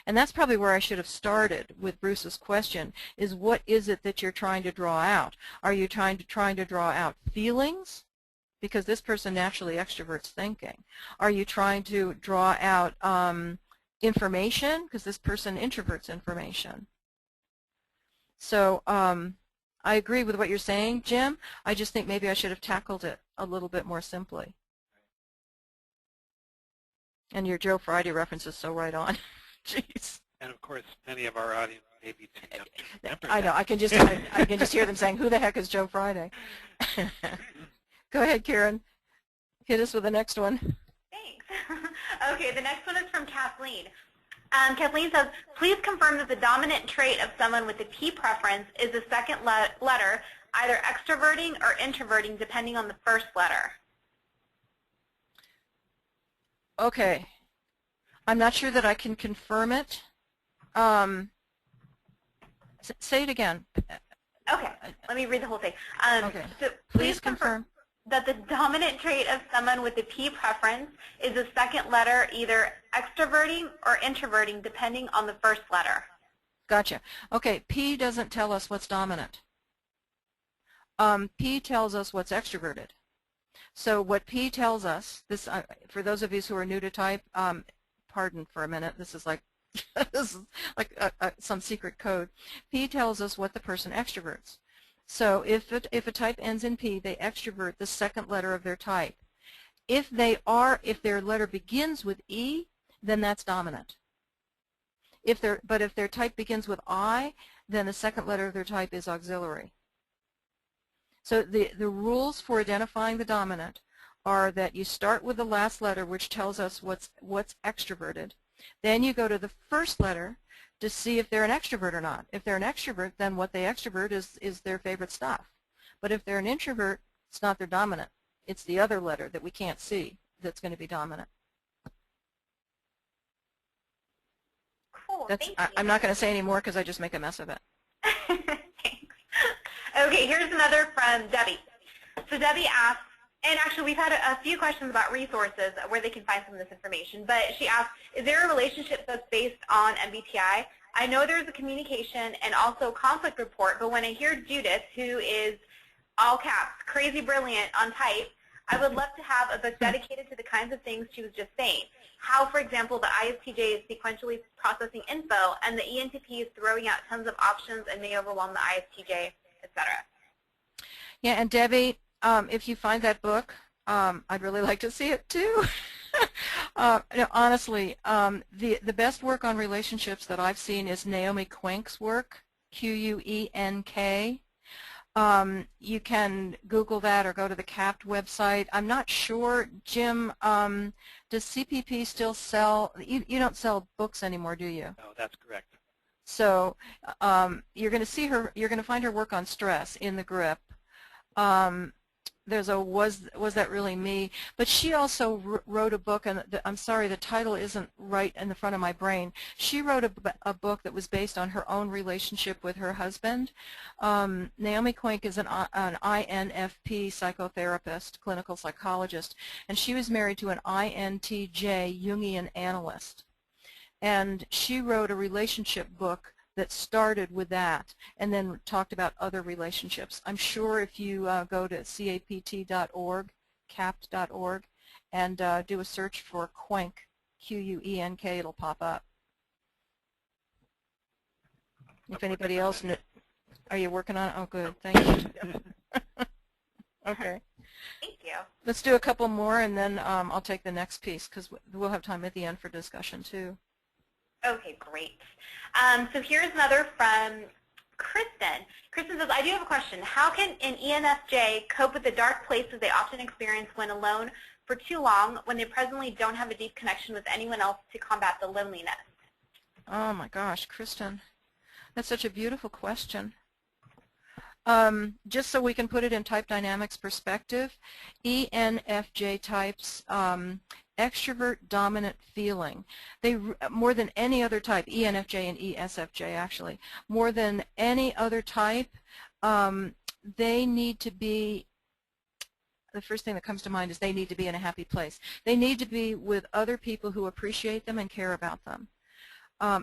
And that's probably where I should have started with Bruce's question, is what is it that you're trying to draw out? Are you trying to draw out feelings? Because this person naturally extroverts thinking. Are you trying to draw out information? Because this person introverts information. So I agree with what you're saying, Jim. I just think maybe I should have tackled it a little bit more simply. And your Joe Friday reference is so right on. Jeez. And of course, many of our audience may be too young to remember I know. that. I can just hear them saying, "Who the heck is Joe Friday?" Go ahead, Karen. Hit us with the next one. Thanks. Okay, the next one is from Kathleen. Kathleen says, please confirm that the dominant trait of someone with a P preference is the second letter, either extroverting or introverting, depending on the first letter. Okay. I'm not sure that I can confirm it. Say it again. Okay, let me read the whole thing. Okay. So please confirm that the dominant trait of someone with a P preference is the second letter, either extroverting or introverting, depending on the first letter. Gotcha. Okay, P doesn't tell us what's dominant. P tells us what's extroverted. So what P tells us, this for those of you who are new to type, pardon for a minute, this is like this is like some secret code. P tells us what the person extroverts. So if a type ends in P, they extrovert the second letter of their type. If their letter begins with E, then that's dominant. But if their type begins with I, then the second letter of their type is auxiliary. So the rules for identifying the dominant are that you start with the last letter, which tells us what's extroverted. Then you go to the first letter to see if they're an extrovert or not. If they're an extrovert, then what they extrovert is their favorite stuff. But if they're an introvert, it's not their dominant. It's the other letter that we can't see that's going to be dominant. Cool, thank you. I'm not going to say any more because I just make a mess of it. Thanks. Okay, here's another from Debbie. So Debbie asks, and actually we've had a few questions about resources where they can find some of this information, but she asks, is there a relationship that's based on MBTI? I know there's a communication and also conflict report, but when I hear Judith, who is, all caps, crazy brilliant on type, I would love to have a book dedicated to the kinds of things she was just saying. How, for example, the ISTJ is sequentially processing info and the ENTP is throwing out tons of options and may overwhelm the ISTJ, etc. Yeah, and Debbie, if you find that book, I'd really like to see it too. No, honestly, the best work on relationships that I've seen is Naomi Quink's work, Q-U-E-N-K. You can Google that or go to the CAPT website. I'm not sure, Jim, does CPP still sell, you don't sell books anymore, do you? No, that's correct. So you're going to see her, you're going to find her work on stress in the grip. There's a was that really me? But she also wrote a book, and I'm sorry, the title isn't right in the front of my brain. She wrote a book that was based on her own relationship with her husband. Naomi Quink is an INFP psychotherapist, clinical psychologist, and she was married to an INTJ Jungian analyst. And she wrote a relationship book that started with that and then talked about other relationships. I'm sure if you go to capt.org, capt.org, and do a search for Quink, Q-U-E-N-K, it'll pop up. If anybody else, are you working on it? Oh, good. Thank you. Okay. Thank you. Let's do a couple more, and then I'll take the next piece because we'll have time at the end for discussion, too. Okay, great. So here's another from Kristen. Kristen says, I do have a question. How can an ENFJ cope with the dark places they often experience when alone for too long when they presently don't have a deep connection with anyone else to combat the loneliness? Oh, my gosh, Kristen. That's such a beautiful question. Just so we can put it in type dynamics perspective, ENFJ types, extrovert dominant feeling. They, more than any other type, ENFJ and ESFJ actually, more than any other type, they need to be, the first thing that comes to mind is they need to be in a happy place. They need to be with other people who appreciate them and care about them.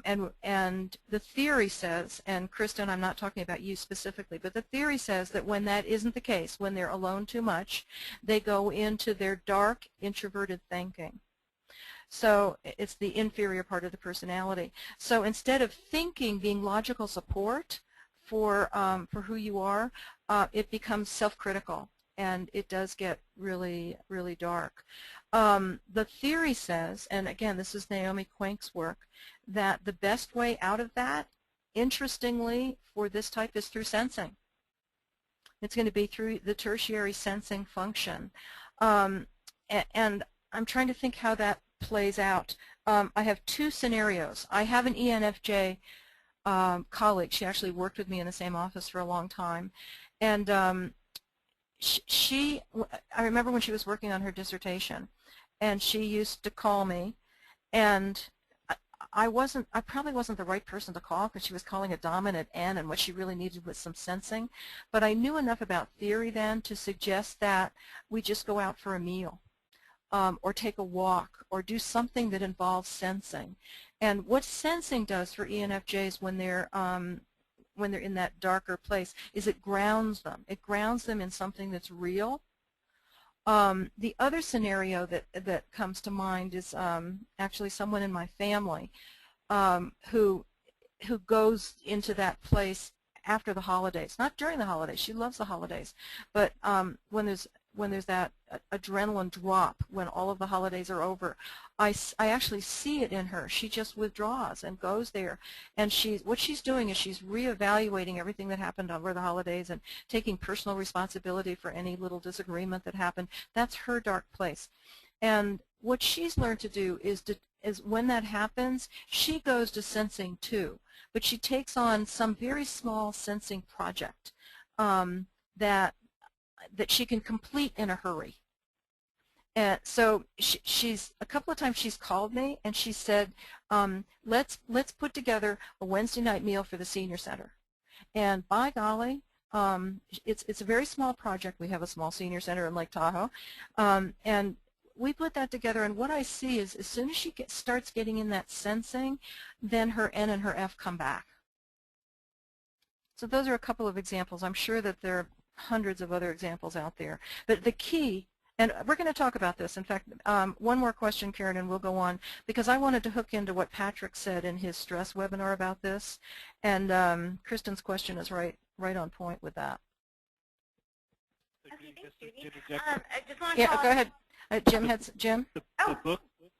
And the theory says, and Kristen, I'm not talking about you specifically, but the theory says that when that isn't the case, when they're alone too much, they go into their dark, introverted thinking. So it's the inferior part of the personality. So instead of thinking being logical support for who you are, it becomes self-critical, and it does get really, really dark. The theory says, and again, this is Naomi Quink's work, that the best way out of that, interestingly, for this type is through sensing. It's going to be through the tertiary sensing function. And I'm trying to think how that plays out. I have two scenarios. I have an ENFJ colleague. She actually worked with me in the same office for a long time. And I remember when she was working on her dissertation, and she used to call me, and I probably wasn't the right person to call because she was calling a dominant N, and what she really needed was some sensing. But I knew enough about theory then to suggest that we just go out for a meal, or take a walk, or do something that involves sensing. And what sensing does for ENFJs when they're in that darker place is it grounds them. It grounds them in something that's real. The other scenario that comes to mind is actually someone in my family who goes into that place after the holidays, not during the holidays. She loves the holidays, but when there's that adrenaline drop, when all of the holidays are over, I actually see it in her. She just withdraws and goes there, and what she's doing is she's reevaluating everything that happened over the holidays and taking personal responsibility for any little disagreement that happened. That's her dark place. And what she's learned to do is when that happens, she goes to sensing too, but she takes on some very small sensing project that she can complete in a hurry. And so she's a couple of times she's called me and she said, let's put together a Wednesday night meal for the senior center. And by golly, it's a very small project. We have a small senior center in Lake Tahoe, and we put that together. And what I see is as soon as she starts getting in that sensing, then her N and her F come back. So those are a couple of examples. I'm sure that there are hundreds of other examples out there. But the key, and we're going to talk about this. In fact, one more question, Karen, and we'll go on, because I wanted to hook into what Patrick said in his stress webinar about this. And Kristen's question is right on point with that. Okay, thanks, Judy. I just want to go ahead. Jim?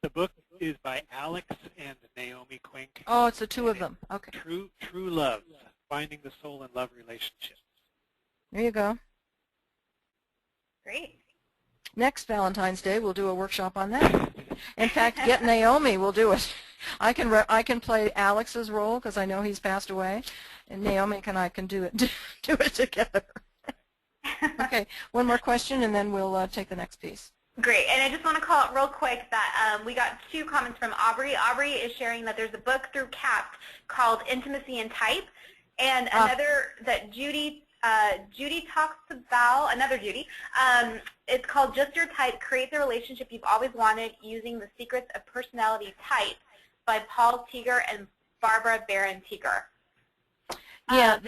The book is by Alex and Naomi Quink. Oh, it's the two of them. Okay. True Love, Finding the Soul in Love Relationships. There you go. Great. Next Valentine's Day, we'll do a workshop on that. In fact, get Naomi. We'll do it. I can play Alex's role because I know he's passed away, and Naomi and I can do it together. Okay, one more question, and then we'll take the next piece. Great, and I just want to call it real quick that we got two comments from Aubrey. Aubrey is sharing that there's a book through CAPT called Intimacy and Type, and another that Judy talks about, another Judy, it's called Just Your Type, Create the Relationship You've Always Wanted Using the Secrets of Personality Type by Paul Teager and Barbara Barron-Teager. Yeah,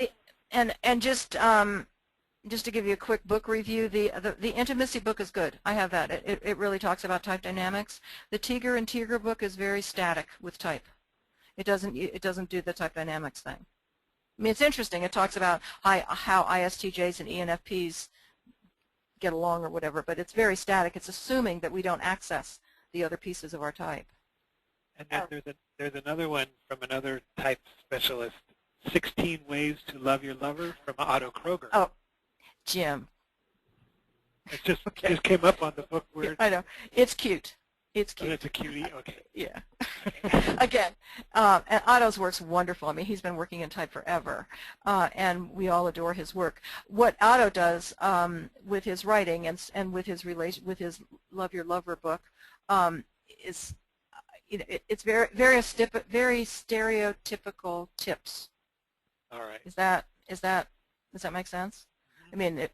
and just to give you a quick book review, the Intimacy book is good. I have that. It really talks about type dynamics. The Teager and Teager book is very static with type. It doesn't do the type dynamics thing. I mean, it's interesting. It talks about how ISTJs and ENFPs get along or whatever, but it's very static. It's assuming that we don't access the other pieces of our type. And then there's another one from another type specialist, 16 Ways to Love Your Lover from Otto Kroger. Oh, Jim. It just came up on the book word. I know. It's cute. It's Oh, cute. that's a cutie. Okay. Yeah. Again, and Otto's work's wonderful. I mean, he's been working in type forever, and we all adore his work. What Otto does with his writing and with his Love Your Lover book is, it's very stereotypical tips. All right. Does that make sense? I mean,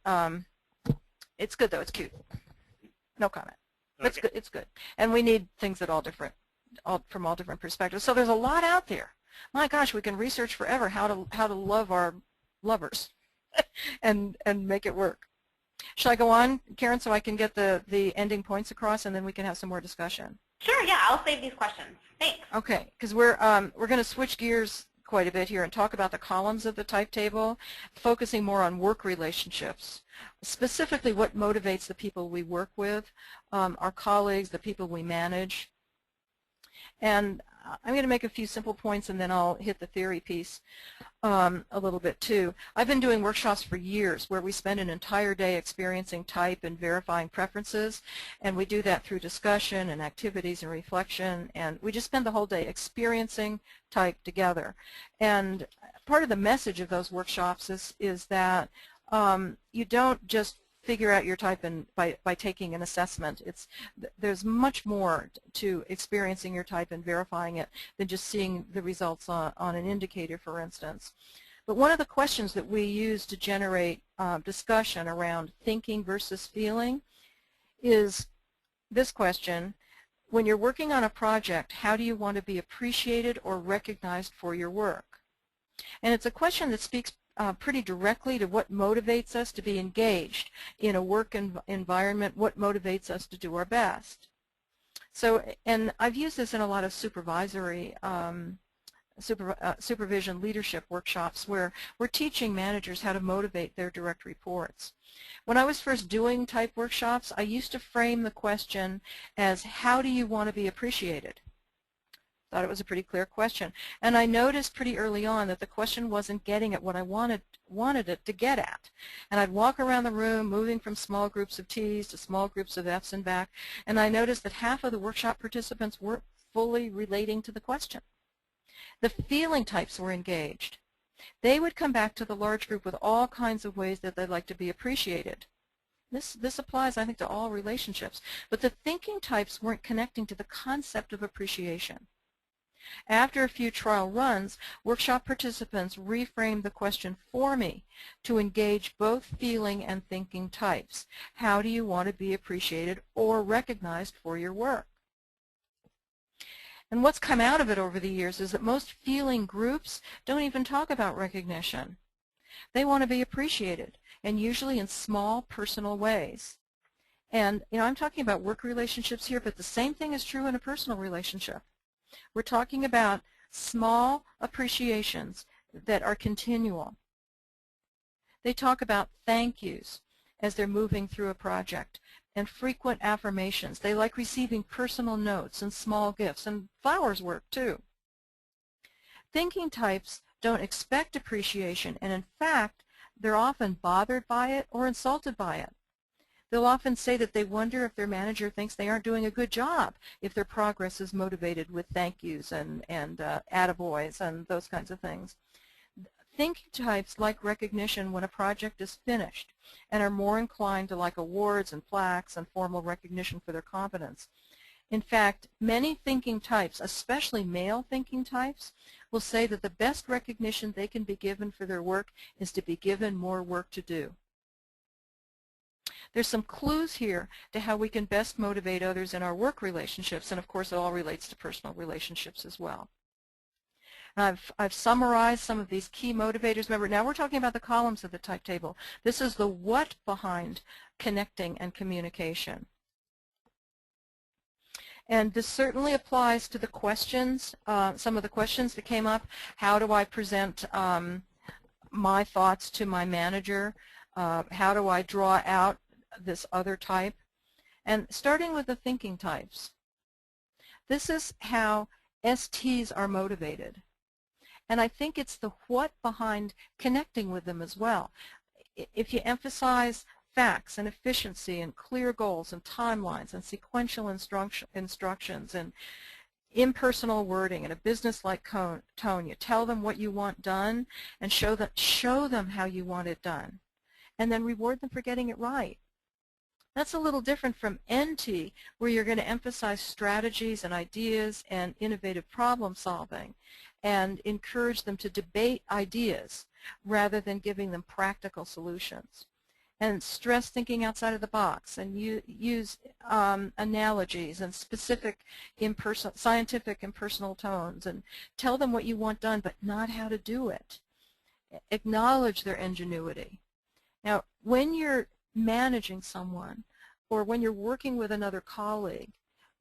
it's good though. It's cute. No comment. Okay. It's good. It's good. And we need things that from all different perspectives. So there's a lot out there. My gosh, we can research forever how to love our lovers and make it work. Shall I go on, Karen, so I can get the ending points across, and then we can have some more discussion? Sure, yeah, I'll save these questions. Thanks. Okay, because we're going to switch gears quite a bit here and talk about the columns of the type table, focusing more on work relationships, specifically what motivates the people we work with, our colleagues, the people we manage. And I'm going to make a few simple points, and then I'll hit the theory piece a little bit too. I've been doing workshops for years where we spend an entire day experiencing type and verifying preferences, and we do that through discussion and activities and reflection, and we just spend the whole day experiencing type together. And part of the message of those workshops is that you don't just figure out your type by taking an assessment. There's much more to experiencing your type and verifying it than just seeing the results on an indicator, for instance. But one of the questions that we use to generate discussion around thinking versus feeling is this question: when you're working on a project, how do you want to be appreciated or recognized for your work? And it's a question that speaks pretty directly to what motivates us to be engaged in a work environment, what motivates us to do our best. So, and I've used this in a lot of supervisory supervision leadership workshops where we're teaching managers how to motivate their direct reports. When I was first doing type workshops, I used to frame the question as, how do you want to be appreciated? Thought it was a pretty clear question. And I noticed pretty early on that the question wasn't getting at what I wanted it to get at. And I'd walk around the room moving from small groups of T's to small groups of F's and back, and I noticed that half of the workshop participants weren't fully relating to the question. The feeling types were engaged. They would come back to the large group with all kinds of ways that they'd like to be appreciated. This applies, I think, to all relationships. But the thinking types weren't connecting to the concept of appreciation. After a few trial runs, workshop participants reframed the question for me to engage both feeling and thinking types. How do you want to be appreciated or recognized for your work? And what's come out of it over the years is that most feeling groups don't even talk about recognition. They want to be appreciated, and usually in small personal ways. And I'm talking about work relationships here, but the same thing is true in a personal relationship. We're talking about small appreciations that are continual. They talk about thank yous as they're moving through a project and frequent affirmations. They like receiving personal notes and small gifts, and flowers work too. Thinking types don't expect appreciation, and in fact, they're often bothered by it or insulted by it. They'll often say that they wonder if their manager thinks they aren't doing a good job if their progress is motivated with thank yous and attaboys and those kinds of things. Thinking types like recognition when a project is finished and are more inclined to like awards and plaques and formal recognition for their competence. In fact, many thinking types, especially male thinking types, will say that the best recognition they can be given for their work is to be given more work to do. There's some clues here to how we can best motivate others in our work relationships, and of course it all relates to personal relationships as well. And I've summarized some of these key motivators. Remember, now we're talking about the columns of the type table. This is the what behind connecting and communication. And this certainly applies to the questions, some of the questions that came up. How do I present my thoughts to my manager? How do I draw out this other type? And starting with the thinking types. This is how STs are motivated. And I think it's the what behind connecting with them as well. If you emphasize facts and efficiency and clear goals and timelines and sequential instructions and impersonal wording and a business-like tone. You tell them what you want done and show them how you want it done, and then reward them for getting it right. That's a little different from NT, where you're going to emphasize strategies and ideas and innovative problem solving and encourage them to debate ideas rather than giving them practical solutions. And stress thinking outside of the box, and use analogies and specific scientific and personal tones, and tell them what you want done but not how to do it. Acknowledge their ingenuity. Now, when you're managing someone or when you're working with another colleague,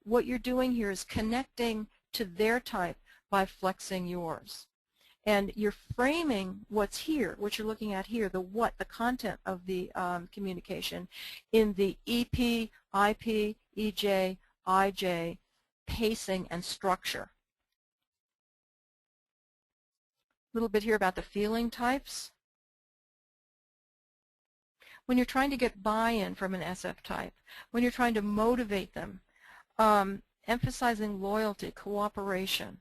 what you're doing here is connecting to their type by flexing yours. And you're framing what's here, what you're looking at here, the content of the communication in the EP, IP, EJ, IJ, pacing, and structure. A little bit here about the feeling types. When you're trying to get buy-in from an SF type, when you're trying to motivate them, emphasizing loyalty, cooperation,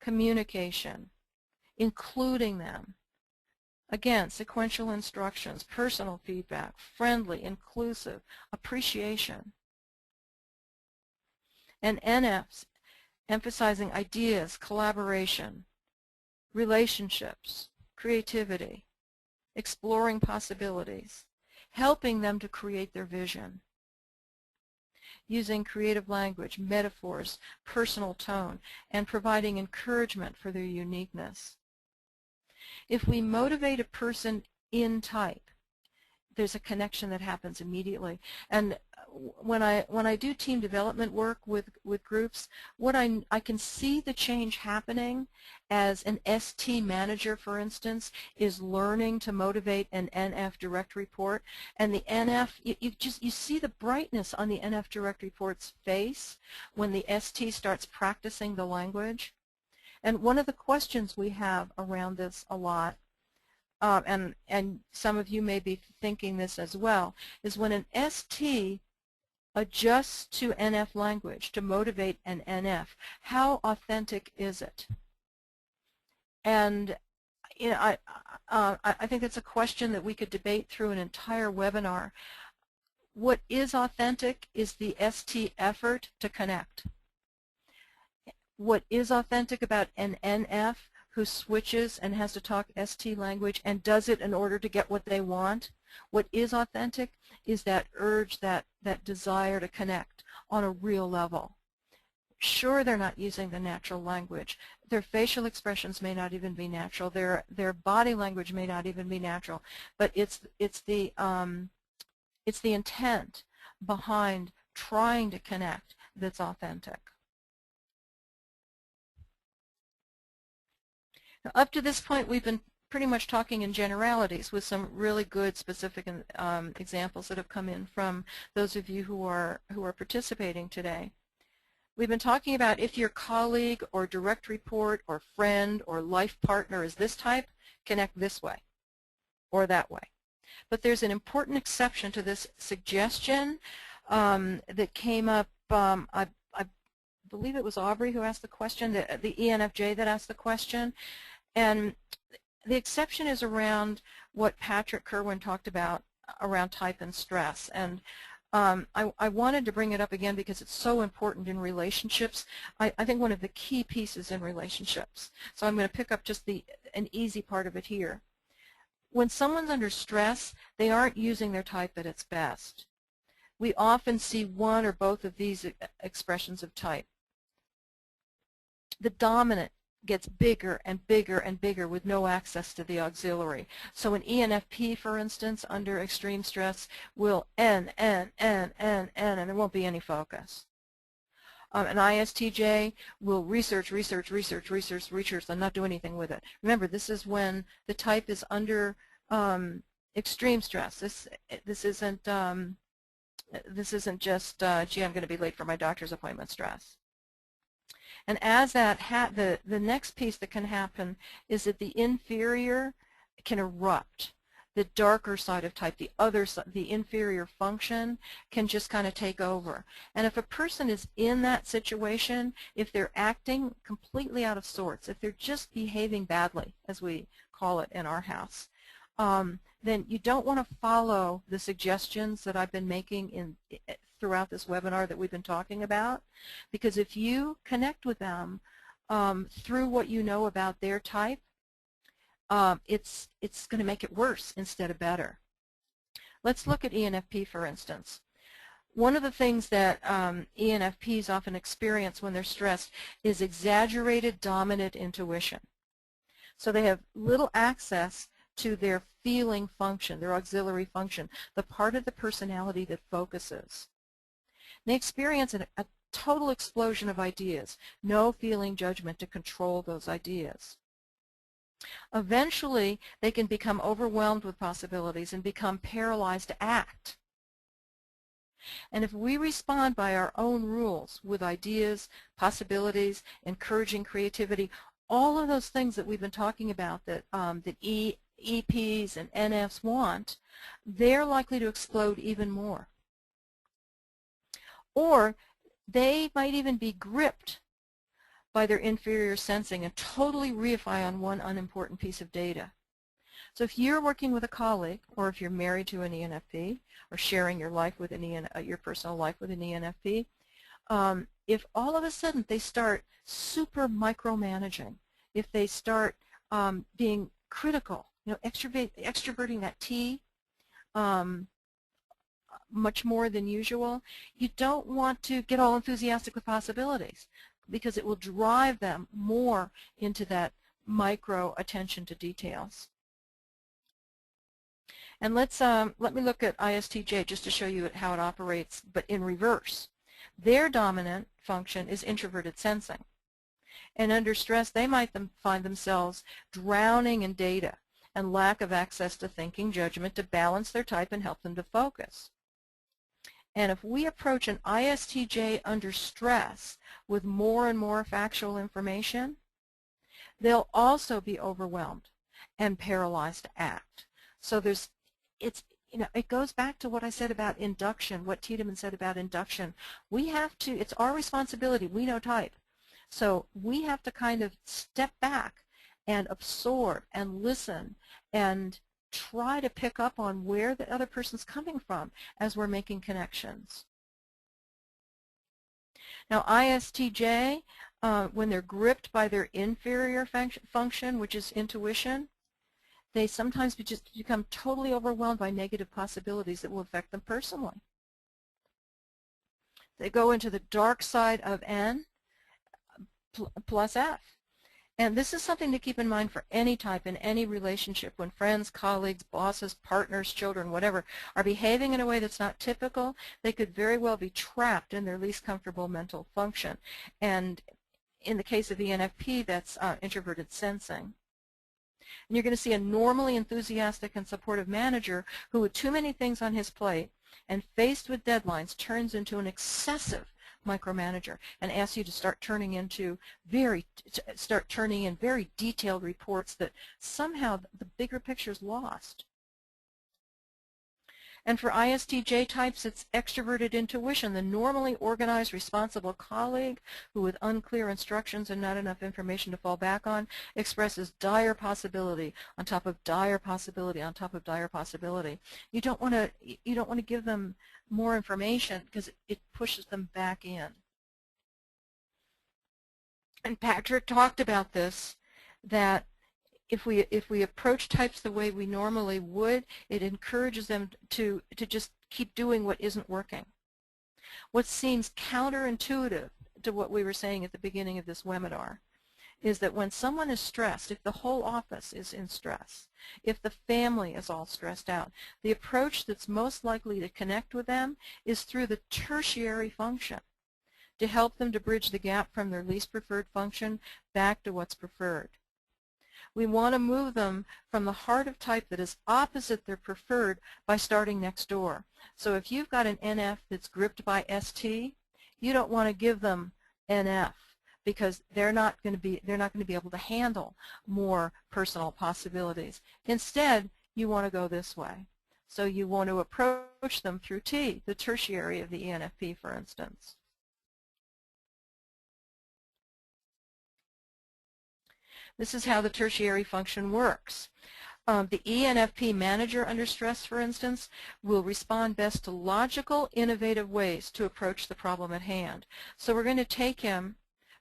communication, including them. Again, sequential instructions, personal feedback, friendly, inclusive, appreciation. And NFs, emphasizing ideas, collaboration, relationships, creativity, exploring possibilities, helping them to create their vision, using creative language, metaphors, personal tone, and providing encouragement for their uniqueness. If we motivate a person in type, there's a connection that happens immediately. And when I do team development work with groups, what I can see the change happening as an ST manager, for instance, is learning to motivate an NF direct report, and the NF, you see the brightness on the NF direct report's face when the ST starts practicing the language. And one of the questions we have around this a lot, and some of you may be thinking this as well, is when an ST adjusts to NF language to motivate an NF, how authentic is it? And you know, I think it's a question that we could debate through an entire webinar. What is authentic is the ST effort to connect. What is authentic about an NF who switches and has to talk ST language and does it in order to get what they want? What is authentic is that urge, that desire to connect on a real level. Sure, they're not using the natural language. Their facial expressions may not even be natural. Their body language may not even be natural. But it's the intent behind trying to connect that's authentic. Now, up to this point, we've been pretty much talking in generalities with some really good specific examples that have come in from those of you who are participating today. We've been talking about if your colleague or direct report or friend or life partner is this type, connect this way or that way. But there's an important exception to this suggestion that came up. I believe it was Aubrey who asked the question, the ENFJ that asked the question. And the exception is around what Patrick Kerwin talked about around type and stress. And I wanted to bring it up again because it's so important in relationships. I think one of the key pieces in relationships. So I'm going to pick up just an easy part of it here. When someone's under stress, they aren't using their type at its best. We often see one or both of these expressions of type. The dominant gets bigger and bigger and bigger with no access to the auxiliary. So an ENFP, for instance, under extreme stress will N, and there won't be any focus. An ISTJ will research, and not do anything with it. Remember, this is when the type is under extreme stress. This isn't just, gee, I'm going to be late for my doctor's appointment stress. And as that the next piece that can happen is that the inferior can erupt. the darker side of type, the other side, the inferior function, can just kind of take over. And if a person is in that situation, if they're acting completely out of sorts, if they're just behaving badly, as we call it in our house, then you don't want to follow the suggestions that I've been making throughout this webinar that we've been talking about, because if you connect with them through what you know about their type, it's going to make it worse instead of better. Let's look at ENFP, for instance. One of the things that ENFPs often experience when they're stressed is exaggerated dominant intuition. So they have little access to their feeling function, their auxiliary function, the part of the personality that focuses. They experience a total explosion of ideas, no feeling judgment to control those ideas. Eventually, they can become overwhelmed with possibilities and become paralyzed to act. And if we respond by our own rules with ideas, possibilities, encouraging creativity, all of those things that we've been talking about that, EPs and NFs want, they're likely to explode even more. Or they might even be gripped by their inferior sensing and totally reify on one unimportant piece of data. So if you're working with a colleague, or if you're married to an ENFP, or sharing your life with your personal life with an ENFP, if all of a sudden they start super micromanaging, if they start being critical, extroverting that T much more than usual, you don't want to get all enthusiastic with possibilities, because it will drive them more into that micro attention to details. And let me look at ISTJ just to show you how it operates, but in reverse. Their dominant function is introverted sensing. And under stress, they might find themselves drowning in data and lack of access to thinking judgment to balance their type and help them to focus. And if we approach an ISTJ under stress with more and more factual information, they'll also be overwhelmed and paralyzed to act. So it goes back to what I said about induction, what Tiedemann said about induction. We have to, it's our responsibility, we know type. So we have to kind of step back and absorb and listen and try to pick up on where the other person's coming from as we're making connections. Now ISTJ, when they're gripped by their inferior function, which is intuition, they sometimes just become totally overwhelmed by negative possibilities that will affect them personally. They go into the dark side of N plus F. And this is something to keep in mind for any type in any relationship when friends, colleagues, bosses, partners, children, whatever, are behaving in a way that's not typical. They could very well be trapped in their least comfortable mental function. And in the case of ENFP, that's introverted sensing. And you're going to see a normally enthusiastic and supportive manager who, with too many things on his plate and faced with deadlines, turns into an excessive micromanager and asks you to start turning in very detailed reports that somehow the bigger picture is lost. And for ISTJ types, it's extroverted intuition, the normally organized, responsible colleague who, with unclear instructions and not enough information to fall back on, expresses dire possibility on top of dire possibility on top of dire possibility. You don't want to give them more information because it pushes them back in. And Patrick talked about this, that if we approach types the way we normally would, it encourages them to just keep doing what isn't working. What seems counterintuitive to what we were saying at the beginning of this webinar is that when someone is stressed, if the whole office is in stress, if the family is all stressed out, the approach that's most likely to connect with them is through the tertiary function, to help them to bridge the gap from their least preferred function back to what's preferred. We want to move them from the heart of type that is opposite their preferred by starting next door. So if you've got an NF that's gripped by ST, you don't want to give them NF because they're not going to be able to handle more personal possibilities. Instead, you want to go this way. So you want to approach them through T, the tertiary of the ENFP, for instance. This is how the tertiary function works. The ENFP manager under stress, for instance, will respond best to logical, innovative ways to approach the problem at hand. So we're going to take him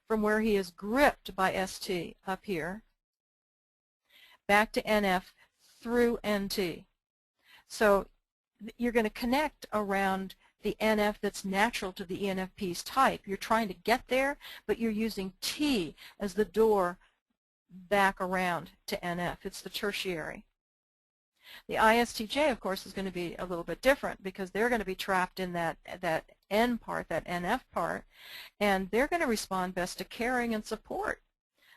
from where he is gripped by ST up here, back to NF through NT. So you're going to connect around the NF that's natural to the ENFP's type. You're trying to get there, but you're using T as the door back around to NF. It's the tertiary. The ISTJ, of course, is going to be a little bit different because they're going to be trapped in that N part, that NF part, and they're going to respond best to caring and support.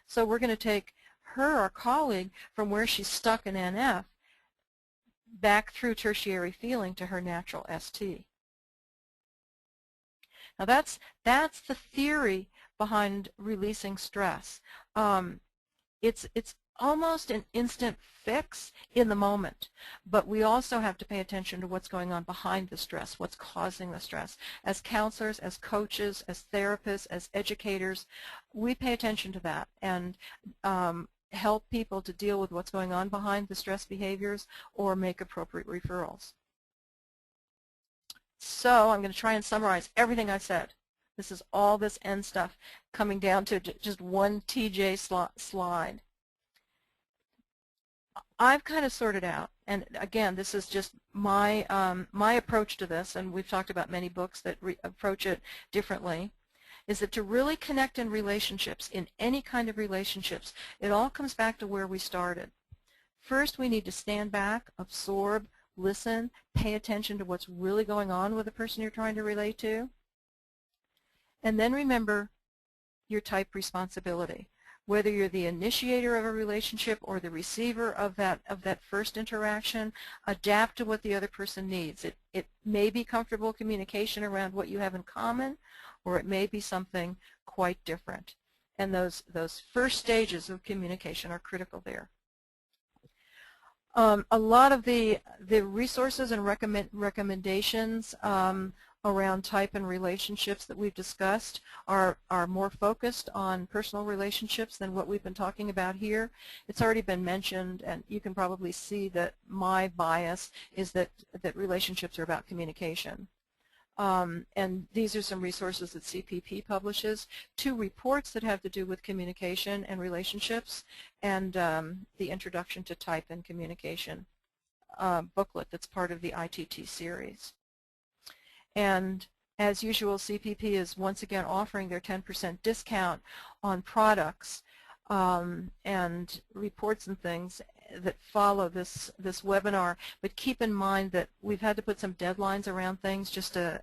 So we're going to take her, our colleague, from where she's stuck in NF back through tertiary feeling to her natural ST. Now that's the theory behind releasing stress. It's almost an instant fix in the moment, but we also have to pay attention to what's going on behind the stress, what's causing the stress. As counselors, as coaches, as therapists, as educators, we pay attention to that and help people to deal with what's going on behind the stress behaviors or make appropriate referrals. So I'm going to try and summarize everything I said. This is all this N stuff coming down to just one TJ slide. I've kind of sorted out, and again, this is just my my approach to this, and we've talked about many books that approach it differently, is that to really connect in relationships, in any kind of relationships, it all comes back to where we started. First, we need to stand back, absorb, listen, pay attention to what's really going on with the person you're trying to relate to. And then remember your type responsibility. Whether you're the initiator of a relationship or the receiver of that first interaction, adapt to what the other person needs. It may be comfortable communication around what you have in common, or it may be something quite different. And those first stages of communication are critical there. A lot of the resources and recommendations around type and relationships that we've discussed are more focused on personal relationships than what we've been talking about here. It's already been mentioned, and you can probably see that my bias is that relationships are about communication. And these are some resources that CPP publishes, 2 reports that have to do with communication and relationships, and the Introduction to Type and Communication booklet that's part of the ITT series. And as usual, CPP is once again offering their 10% discount on products and reports and things that follow this webinar. But keep in mind that we've had to put some deadlines around things just to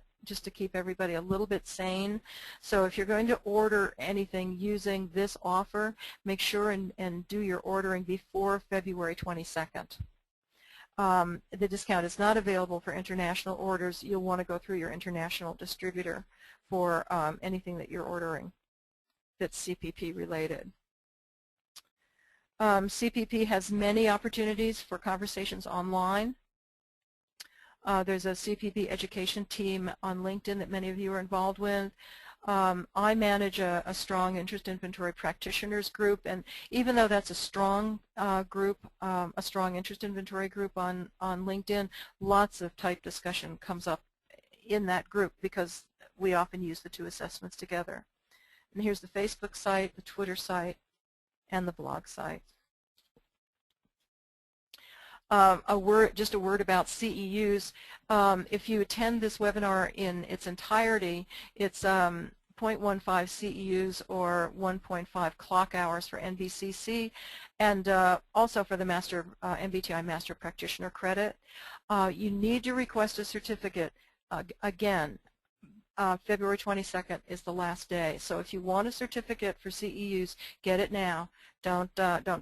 keep everybody a little bit sane. So if you're going to order anything using this offer, make sure and do your ordering before February 22nd. The discount is not available for international orders. You'll want to go through your international distributor for anything that you're ordering that's CPP related. CPP has many opportunities for conversations online. There's a CPP education team on LinkedIn that many of you are involved with. I manage a strong interest inventory practitioners group, and even though that's a strong group, a strong interest inventory group on LinkedIn, lots of type discussion comes up in that group because we often use the 2 assessments together. And here's the Facebook site, the Twitter site, and the blog site. Just a word about CEUs. If you attend this webinar in its entirety, it's 0.15 CEUs or 1.5 clock hours for NBCC, and also for the MBTI Master Practitioner credit. You need to request a certificate. Again, February 22nd is the last day. So if you want a certificate for CEUs, get it now. Don't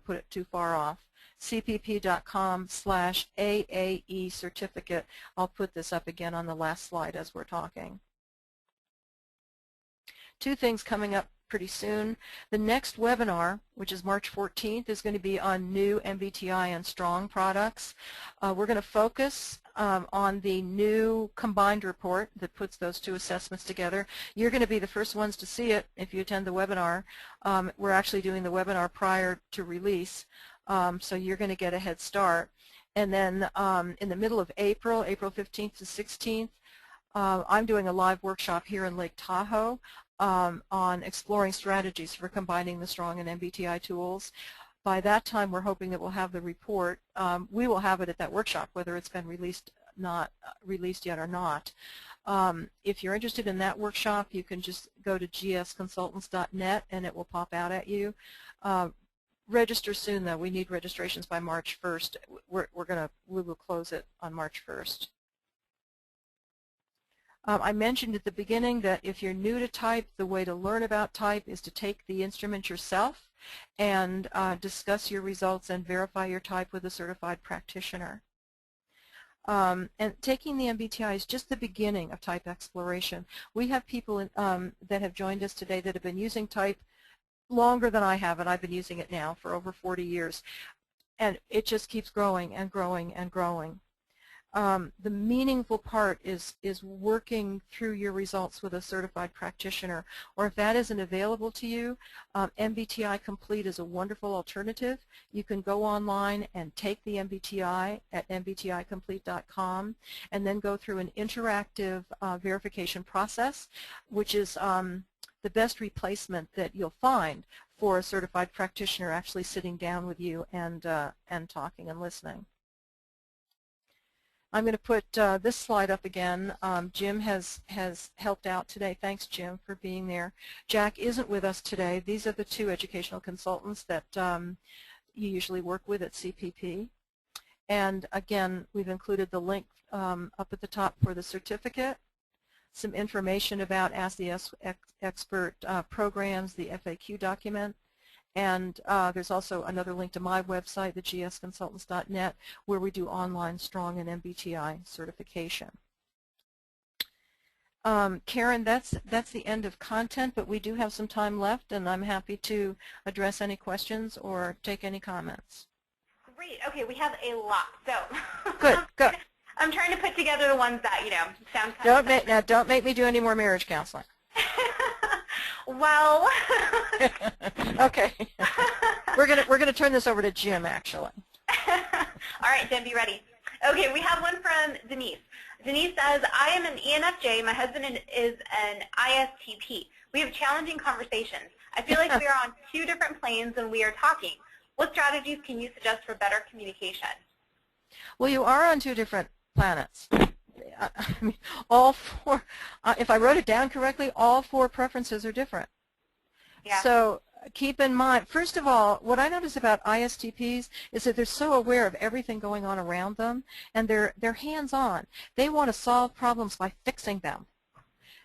put it too far off. cpp.com/AAE certificate. I'll put this up again on the last slide as we're talking. 2 things coming up pretty soon. The next webinar, which is March 14th, is going to be on new MBTI and strong products. We're going to focus on the new combined report that puts those two assessments together. You're going to be the first ones to see it if you attend the webinar. We're actually doing the webinar prior to release, so you're going to get a head start. And then in the middle of April, April 15th to 16th, I'm doing a live workshop here in Lake Tahoe on exploring strategies for combining the strong and MBTI tools. By that time, we're hoping that we'll have the report. We will have it at that workshop, whether it's been released yet or not. If you're interested in that workshop, you can just go to gsconsultants.net and it will pop out at you. Register soon, though. We need registrations by March 1st. We will close it on March 1st. I mentioned at the beginning that if you're new to type, the way to learn about type is to take the instrument yourself and discuss your results and verify your type with a certified practitioner. And taking the MBTI is just the beginning of type exploration. We have people that have joined us today that have been using type longer than I have, and I've been using it now for over 40 years. And it just keeps growing and growing and growing. The meaningful part is working through your results with a certified practitioner, or if that isn't available to you, MBTI Complete is a wonderful alternative. You can go online and take the MBTI at mbticomplete.com and then go through an interactive verification process, which is the best replacement that you'll find for a certified practitioner actually sitting down with you and talking and listening. I'm going to put this slide up again. Jim has helped out today. Thanks, Jim, for being there. Jack isn't with us today. These are the two educational consultants that you usually work with at CPP. And again, we've included the link up at the top for the certificate, some information about Ask the Expert programs, the FAQ document, and there's also another link to my website, the gsconsultants.net, where we do online strong and MBTI certification. Karen, that's the end of content, but we do have some time left, and I'm happy to address any questions or take any comments. Great. Okay, we have a lot. So good. Good. I'm trying to put together the ones that sound kind of. Don't make me do any more marriage counseling. Well. Okay. We're gonna turn this over to Jim, actually. All right, Jim, be ready. Okay, we have one from Denise. Denise says, I am an ENFJ. My husband is an ISTP. We have challenging conversations. I feel like we are on two different planes when we are talking. What strategies can you suggest for better communication? Well, you are on two different planets. I mean, all four, if I wrote it down correctly, all four preferences are different. Yeah. So keep in mind, first of all, what I notice about ISTPs is that they're so aware of everything going on around them, and they're hands-on. They want to solve problems by fixing them.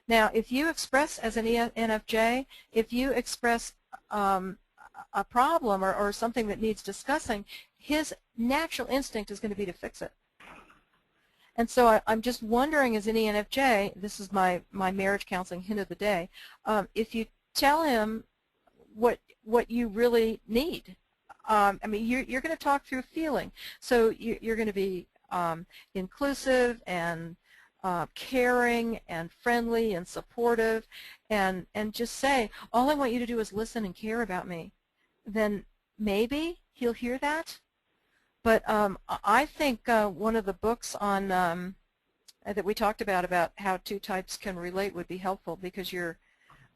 Now, if you express as an ENFJ, if you express a problem or something that needs discussing, his natural instinct is going to be to fix it. And so I'm just wondering, as an ENFJ, this is my marriage counseling hint of the day, if you tell him what you really need. I mean, you're going to talk through feeling. So you're going to be inclusive and caring and friendly and supportive, and just say, all I want you to do is listen and care about me. Then maybe he'll hear that. But I think one of the books on that we talked about how two types can relate would be helpful, because they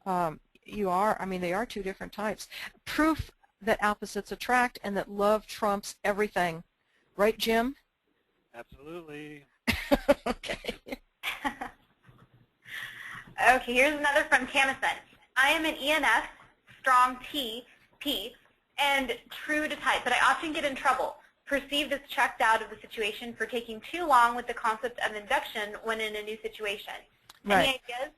are two different types. Proof that opposites attract and that love trumps everything. Right, Jim? Absolutely. Okay. Okay, here's another from Tamison. I am an ENF, strong P, and true to type, but I often get in trouble. Perceived as checked out of the situation for taking too long with the concept of induction when in a new situation. Right. Any ideas?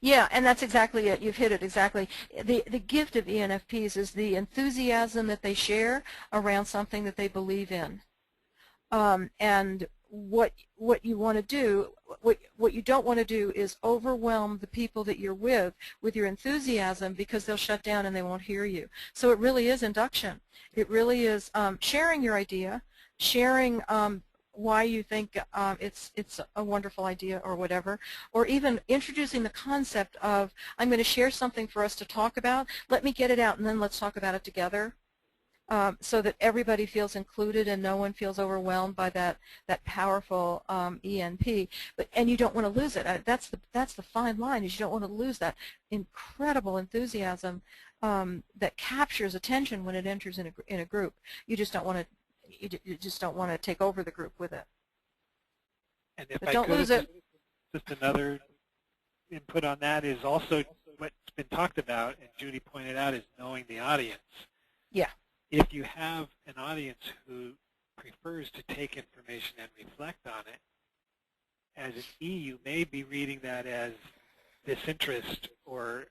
Yeah, and that's exactly it. You've hit it exactly. The gift of ENFPs is the enthusiasm that they share around something that they believe in. And what you want to do, what you don't want to do is overwhelm the people that you're with your enthusiasm, because they'll shut down and they won't hear you. So it really is induction. It really is sharing your idea, sharing why you think it's a wonderful idea or whatever, or even introducing the concept of, I'm going to share something for us to talk about, let me get it out and then let's talk about it together. So that everybody feels included and no one feels overwhelmed by that powerful ENP. And you don't want to lose it. That's the fine line, is you don't want to lose that incredible enthusiasm that captures attention when it enters in a group. You just don't want to. You just don't want to take over the group with it. And if but I don't could, lose it. Just another input on that is also what's been talked about, and Judy pointed out, is knowing the audience. Yeah. If you have an audience who prefers to take information and reflect on it, as an E, you may be reading that as disinterest or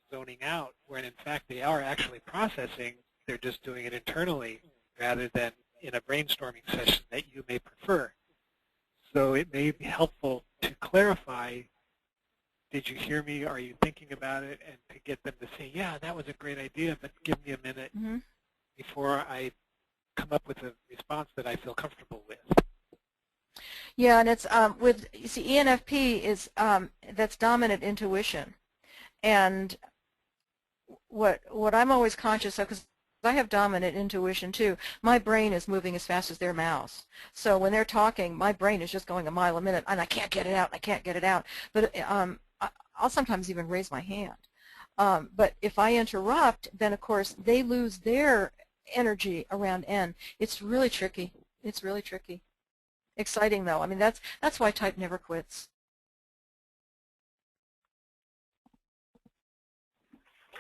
zoning out, when in fact they are actually processing. They're just doing it internally rather than in a brainstorming session that you may prefer. So it may be helpful to clarify, did you hear me? Are you thinking about it? And to get them to say, yeah, that was a great idea, but give me a minute before I come up with a response that I feel comfortable with. Yeah, and it's you see, ENFP is that's dominant intuition, and what I'm always conscious of, because I have dominant intuition too. My brain is moving as fast as their mouths. So when they're talking, my brain is just going a mile a minute, and I can't get it out. I can't get it out. But I'll sometimes even raise my hand. But if I interrupt, then of course they lose their energy around N. It's really tricky. It's really tricky. Exciting though. I mean, that's why type never quits.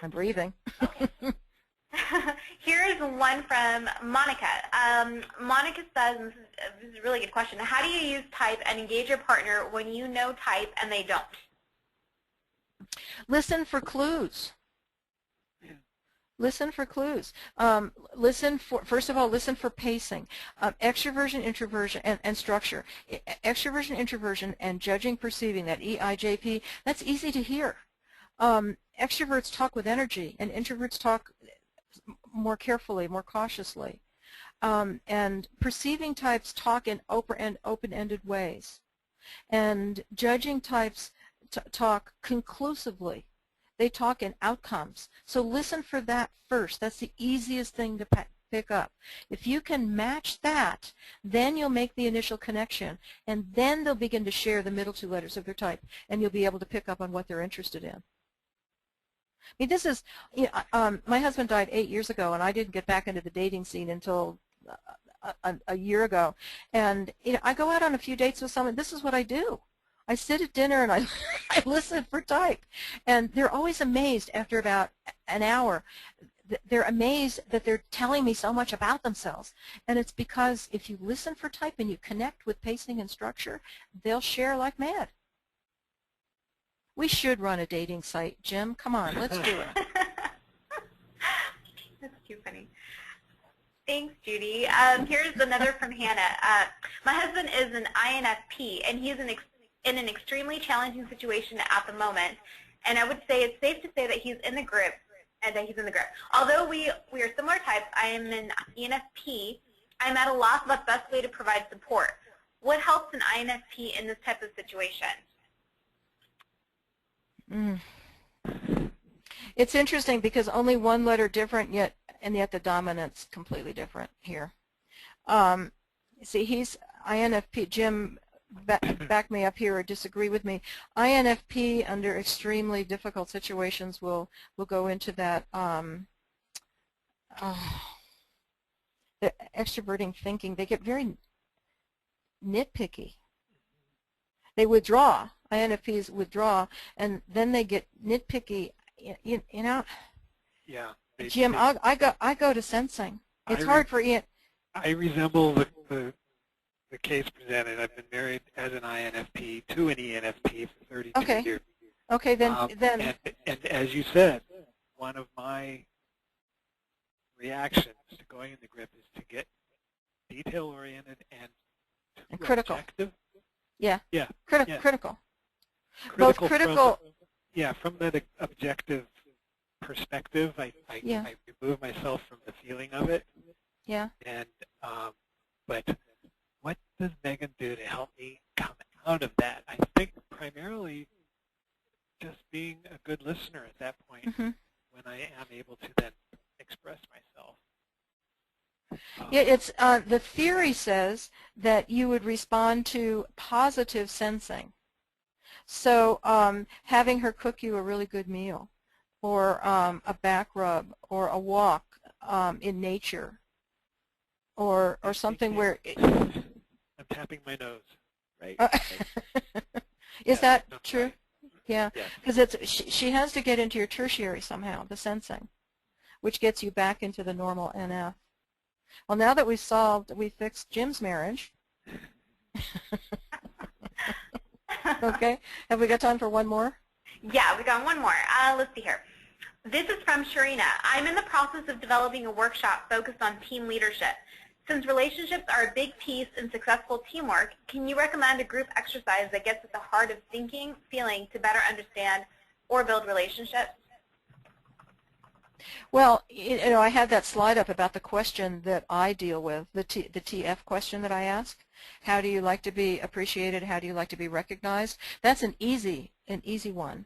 I'm breathing. Okay. Here's one from Monica. Monica says, and this is a really good question, how do you use type and engage your partner when you know type and they don't? Listen for clues. Listen for clues. First of all, listen for pacing. Extroversion, introversion, and structure. Extroversion, introversion, and judging, perceiving, that EIJP, that's easy to hear. Extroverts talk with energy, and introverts talk more carefully, more cautiously. And perceiving types talk in open-ended ways. And judging types talk conclusively. They talk in outcomes. So listen for that first. That's the easiest thing to pick up. If you can match that, then you'll make the initial connection, and then they'll begin to share the middle two letters of their type, and you'll be able to pick up on what they're interested in. I mean, this is, you know, my husband died 8 years ago, and I didn't get back into the dating scene until a year ago. And you know, I go out on a few dates with someone. This is what I do. I sit at dinner and I listen for type. And they're always amazed after about an hour. They're amazed that they're telling me so much about themselves. And it's because if you listen for type and you connect with pacing and structure, they'll share like mad. We should run a dating site, Jim. Come on, let's do it. That's too funny. Thanks, Judy. Here's another from Hannah. My husband is an INFP, and he's in an extremely challenging situation at the moment. And I would say it's safe to say that he's in the grip, Although we are similar types, I am an ENFP. I'm at a loss about the best way to provide support. What helps an INFP in this type of situation? It's interesting because only one letter different, yet the dominant's completely different here. See, he's INFP. Jim, back me up here or disagree with me. INFP under extremely difficult situations will go into that the extroverting thinking. They get very nitpicky. They withdraw. INFPs withdraw, and then they get nitpicky. You know. Yeah. Jim, I go to sensing. It's hard for Ian. I resemble the case presented. I've been married as an INFP to an ENFP for 32 years. Okay, then. And as you said, one of my reactions to going in the grip is to get detail-oriented and And critical. Objective? Yeah. Yeah. Critical. Critical. Both critical. From that objective perspective, I Yeah. remove myself from the feeling of it. Yeah. And but what does Megan do to help me come out of that? I think primarily just being a good listener at that point, when I am able to then express myself. Yeah, it's the theory says that you would respond to positive sensing. So having her cook you a really good meal, or a back rub, or a walk in nature, or something where I'm tapping my nose, right? Is that true? Right. Yeah, because she has to get into your tertiary somehow, the sensing, which gets you back into the normal NF. Well, now that we fixed Jim's marriage. Okay, have we got time for one more? Yeah, we got one more. Let's see here. This is from Sharina. I'm in the process of developing a workshop focused on team leadership. Since relationships are a big piece in successful teamwork, can you recommend a group exercise that gets at the heart of thinking, feeling to better understand or build relationships? Well, I had that slide up about the question that I deal with, the TF question that I ask. How do you like to be appreciated? How do you like to be recognized? That's an easy one.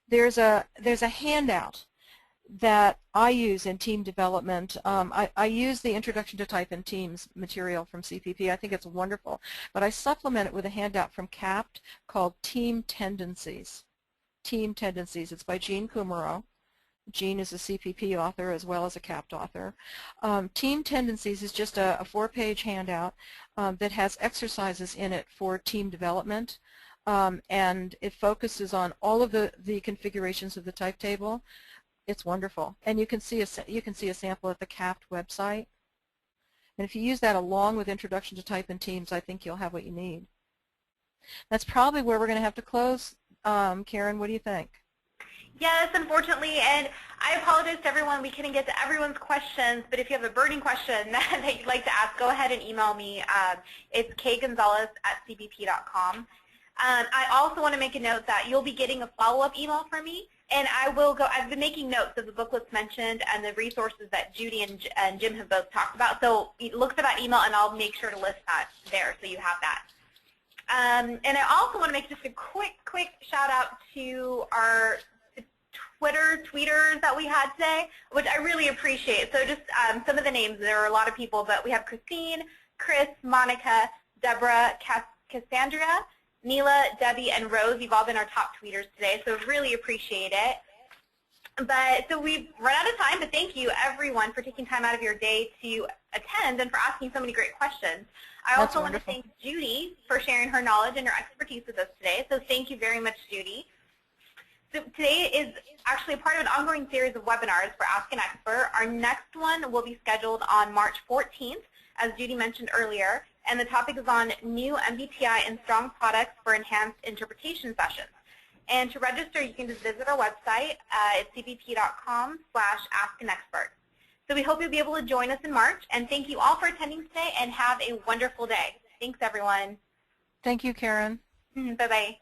There's a handout that I use in team development. I use the Introduction to Type in Teams material from CPP. I think it's wonderful. But I supplement it with a handout from CAPT called Team Tendencies. Team Tendencies. It's by Jean Kumaro. Jean is a CPP author as well as a CAPT author. Team Tendencies is just a 4-page handout that has exercises in it for team development. And it focuses on all of the configurations of the type table. It's wonderful, and you can see a sample at the CAPT website. And if you use that along with Introduction to Type in Teams, I think you'll have what you need. That's probably where we're going to have to close. Karen, what do you think? Yes, unfortunately, and I apologize to everyone. We couldn't get to everyone's questions, but if you have a burning question that you'd like to ask, go ahead and email me. It's kgonzalez@cbp.com. I also want to make a note that you'll be getting a follow-up email from me, and I've been making notes of the booklets mentioned and the resources that Judy and Jim have both talked about. So look for that email, and I'll make sure to list that there so you have that. And I also want to make just a quick shout out to our tweeters that we had today, which I really appreciate. So just some of the names, there are a lot of people, but we have Christine, Chris, Monica, Deborah, Cassandra, Neela, Debbie, and Rose. You've all been our top tweeters today, so really appreciate it. But so we've run out of time, but thank you everyone for taking time out of your day to attend and for asking so many great questions. I also want to thank Judy for sharing her knowledge and her expertise with us today, so thank you very much, Judy. So today is actually a part of an ongoing series of webinars for Ask an Expert. Our next one will be scheduled on March 14th, as Judy mentioned earlier, and the topic is on new MBTI and strong products for enhanced interpretation sessions. And to register, you can just visit our website at cbp.com/askanexpert. So we hope you'll be able to join us in March, and thank you all for attending today, and have a wonderful day. Thanks, everyone. Thank you, Karen. Bye-bye.